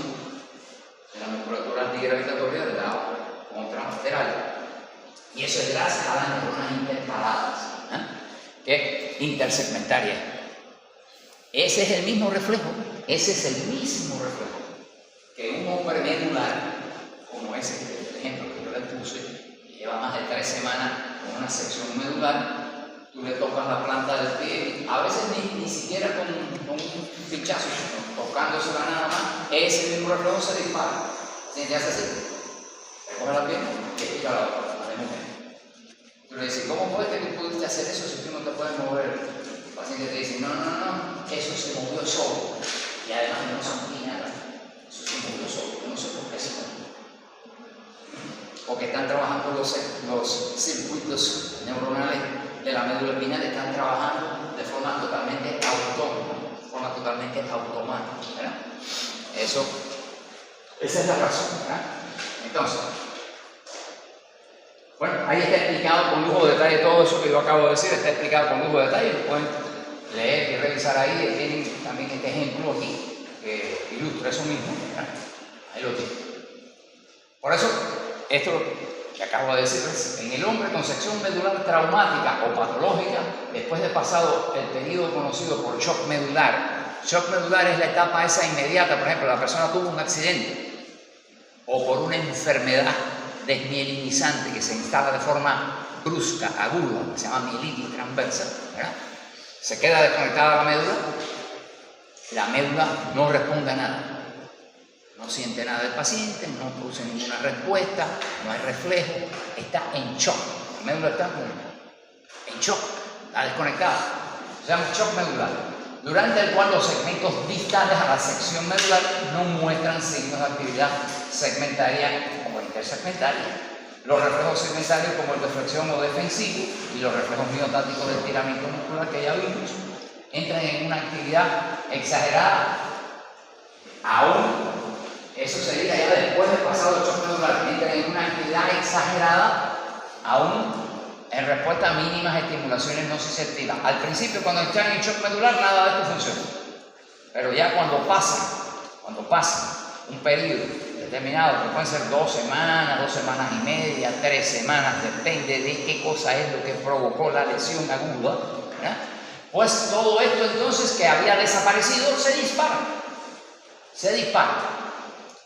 de la musculatura antigravitatoria del lado contralateral. Y eso es gracias a las neuronas intercaladas, que es intersegmentaria. Ese es el mismo reflejo que un hombre medular, como ese ejemplo que yo le puse, que lleva más de 3 semanas con una sección medular, tú le tocas la planta del pie, a veces ni siquiera con un pinchazo, sino tocándosela nada más, ese mismo reflejo se dispara. Si te hace así, recoge la pierna y estira la otra. Tú le dices, ¿cómo fue que tú pudiste hacer eso si tú no te puedes mover? El paciente te dice, no, eso se movió solo. Y además no sentí nada. Eso se movió solo. Yo no sé por qué se movió. Porque están trabajando los circuitos neuronales de la médula espinal, están trabajando de forma totalmente autónoma, de forma totalmente automática, ¿verdad? Esa es la razón, ¿verdad? Entonces, bueno, ahí está explicado con lujo de detalle todo eso que yo acabo de decir, está explicado con lujo de detalle, lo pueden leer y revisar ahí, tienen también este ejemplo aquí que ilustra eso mismo, ¿verdad? Ahí lo tienen. Por eso, esto que acabo de decirles, en el hombre con sección medular traumática o patológica, después de pasado el periodo conocido por shock medular es la etapa esa inmediata, por ejemplo, la persona tuvo un accidente o por una enfermedad desmielinizante que se instala de forma brusca, aguda, que se llama mielitis transversa, ¿verdad? Se queda desconectada la médula no responde a nada. No siente nada el paciente, no produce ninguna respuesta, no hay reflejo, está en shock. La médula está en shock, está desconectada. Se llama shock medular, durante el cual los segmentos distales a la sección medular no muestran signos de actividad segmentaria como intersegmentaria. Los reflejos segmentarios como el de flexión o defensivo y los reflejos miotáticos de estiramiento muscular que ya vimos entran en una actividad exagerada. Aún eso sería ya después de pasado el shock medular, entran en una actividad exagerada, aún en respuesta a mínimas estimulaciones no susceptivas. Al principio, cuando están en shock medular, nada de esto funciona. Pero ya cuando pasa un periodo determinado, que pueden ser 2 semanas, 2 semanas y media, 3 semanas, depende de qué cosa es lo que provocó la lesión aguda, ¿verdad? Pues todo esto entonces que había desaparecido se dispara.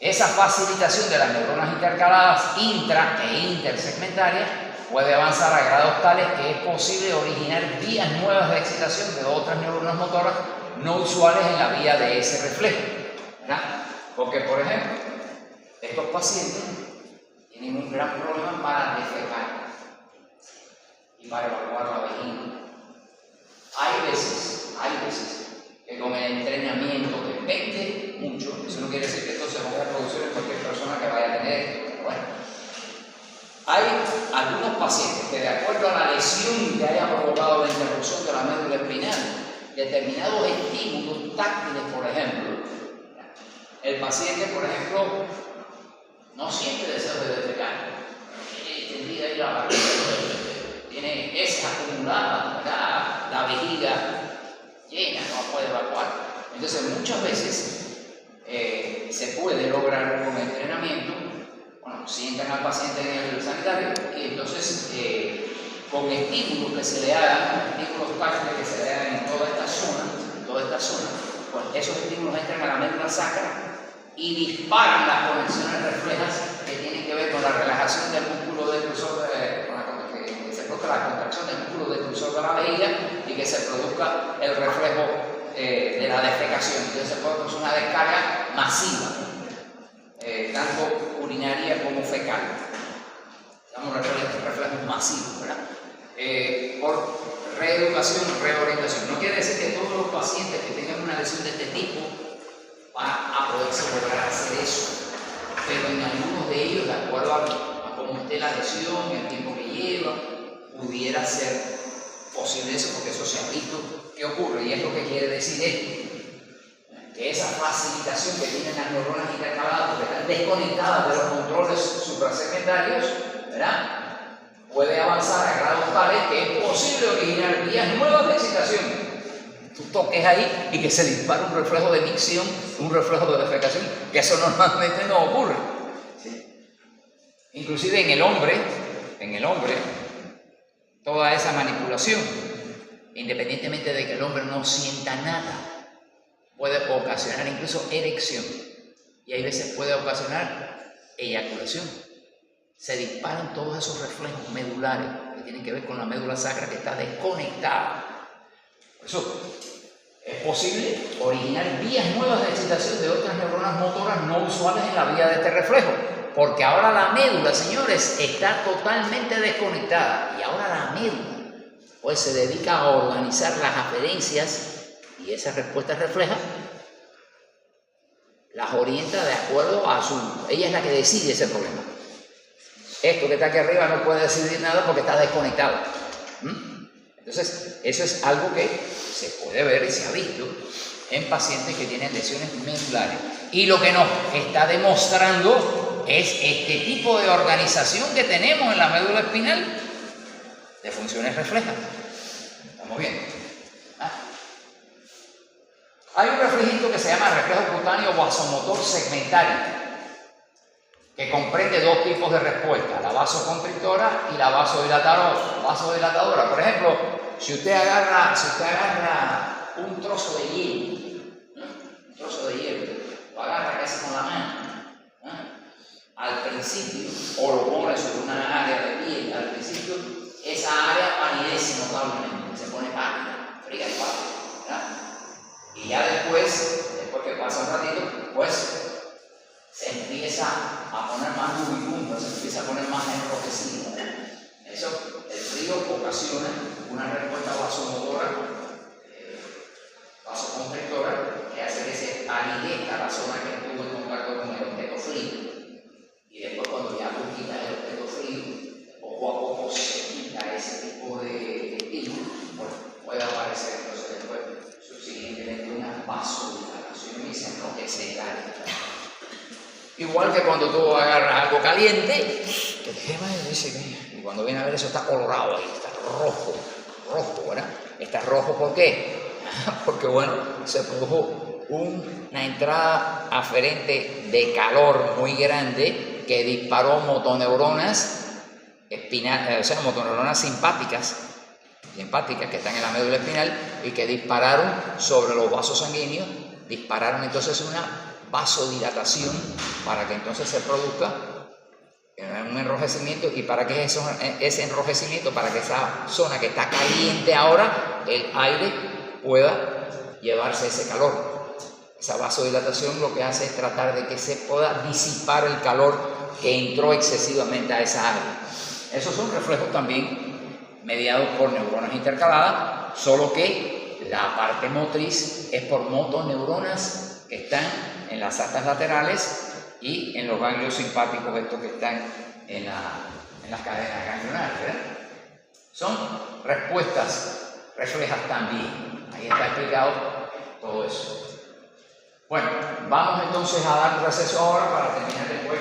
Esa facilitación de las neuronas intercaladas intra e intersegmentarias puede avanzar a grados tales que es posible originar vías nuevas de excitación de otras neuronas motoras no usuales en la vía de ese reflejo, ¿verdad? Porque, por ejemplo, estos pacientes tienen un gran problema para defecar. y para evacuar la vejiga. Hay veces que con el entrenamiento depende mucho, eso no quiere decir que esto se vaya a producir en cualquier persona que vaya a tener esto, pero bueno. Hay algunos pacientes que de acuerdo a la lesión que haya provocado la interrupción de la médula espinal, determinados estímulos táctiles, por ejemplo, el paciente, por ejemplo, no siente deseo de defecar, tiene tendida ahí la barriga, tiene heces acumuladas, ¿verdad? La vejiga llena, no puede evacuar. Entonces muchas veces se puede lograr con entrenamiento, bueno, sientan al paciente en el sanitario y entonces con estímulos que se le hagan, estímulos táctiles que se le hagan en toda esta zona, pues esos estímulos entran a la médula sacra y disparan las conexiones reflejas que tienen que ver con la relajación del músculo detrusor, que se produzca la contracción del músculo detrusor de la vejiga y que se produzca el reflejo de la defecación. Entonces se puede producir una descarga masiva, tanto urinaria como fecal. Estamos reflejos masivos, ¿verdad? Por reorientación. No quiere decir que todos los pacientes que tengan una lesión de este tipo van a poderse lograr hacer eso, pero en algunos de ellos, de acuerdo a cómo esté la lesión, el tiempo que lleva, pudiera ser posible eso, porque eso se ha visto que ocurre, y es lo que quiere decir esto, que esa facilitación que tienen las neuronas intercaladas, que están desconectadas de los controles suprasegmentarios, ¿verdad?, puede avanzar a grados tales que es posible originar vías nuevas de excitación. Tú toques ahí y que se dispara un reflejo de micción, un reflejo de defecación, que eso normalmente no ocurre. ¿Sí? Inclusive en el hombre, toda esa manipulación, independientemente de que el hombre no sienta nada, puede ocasionar incluso erección y hay veces puede ocasionar eyaculación. Se disparan todos esos reflejos medulares que tienen que ver con la médula sacra que está desconectada. Por eso es posible originar vías nuevas de excitación de otras neuronas motoras no usuales en la vía de este reflejo, porque ahora la médula, señores, está totalmente desconectada y ahora la médula pues se dedica a organizar las aferencias y esas respuestas reflejas las orienta de acuerdo a su... Ella es la que decide ese problema. Esto que está aquí arriba no puede decidir nada porque está desconectado. Entonces, eso es algo que se puede ver y se ha visto en pacientes que tienen lesiones medulares. Y lo que nos está demostrando es este tipo de organización que tenemos en la médula espinal de funciones reflejas. ¿Estamos viendo? Hay un reflejito que se llama reflejo cutáneo vasomotor segmentario, que comprende dos tipos de respuesta, la vasoconstrictora y la vasodilatadora. Por ejemplo, si usted agarra un trozo de hielo, lo agarra casi con la mano, al principio, o lo pone sobre una área de piel, al principio, esa área palidece notablemente, se pone pálida, fría y pálida, ¿verdad? Y ya después que pasa un ratito, pues se empieza a poner más rubicunda, se empieza a poner más enrojecida. Eso, el frío ocasiona una respuesta vasomotora, vasoconstrictora, que hace que se palidezca la zona que estuvo en contacto con el objeto frío. Y después, cuando ya tú quitas el objeto frío, poco a poco se quita ese tipo de estímulo, pues puede aparecer entonces después subsiguientemente una vasodilatación y se enrojece el área. Igual que cuando tú agarras algo caliente, y cuando viene a ver eso está colorado ahí, está rojo, ¿verdad? Está rojo, ¿por qué? Porque, bueno, se produjo una entrada aferente de calor muy grande que disparó motoneuronas motoneuronas simpáticas que están en la médula espinal y que dispararon sobre los vasos sanguíneos, dispararon entonces una vasodilatación para que entonces se produzca un enrojecimiento y para que ese enrojecimiento, para que esa zona que está caliente ahora, el aire pueda llevarse ese calor. Esa vasodilatación lo que hace es tratar de que se pueda disipar el calor que entró excesivamente a esa área. Esos son reflejos también mediado por neuronas intercaladas, solo que la parte motriz es por motoneuronas que están en las astas laterales y en los ganglios simpáticos, estos que están en las cadenas ganglionares, ¿verdad? Son respuestas reflejas también. Ahí está explicado todo eso. Bueno, vamos entonces a dar un receso ahora para terminar después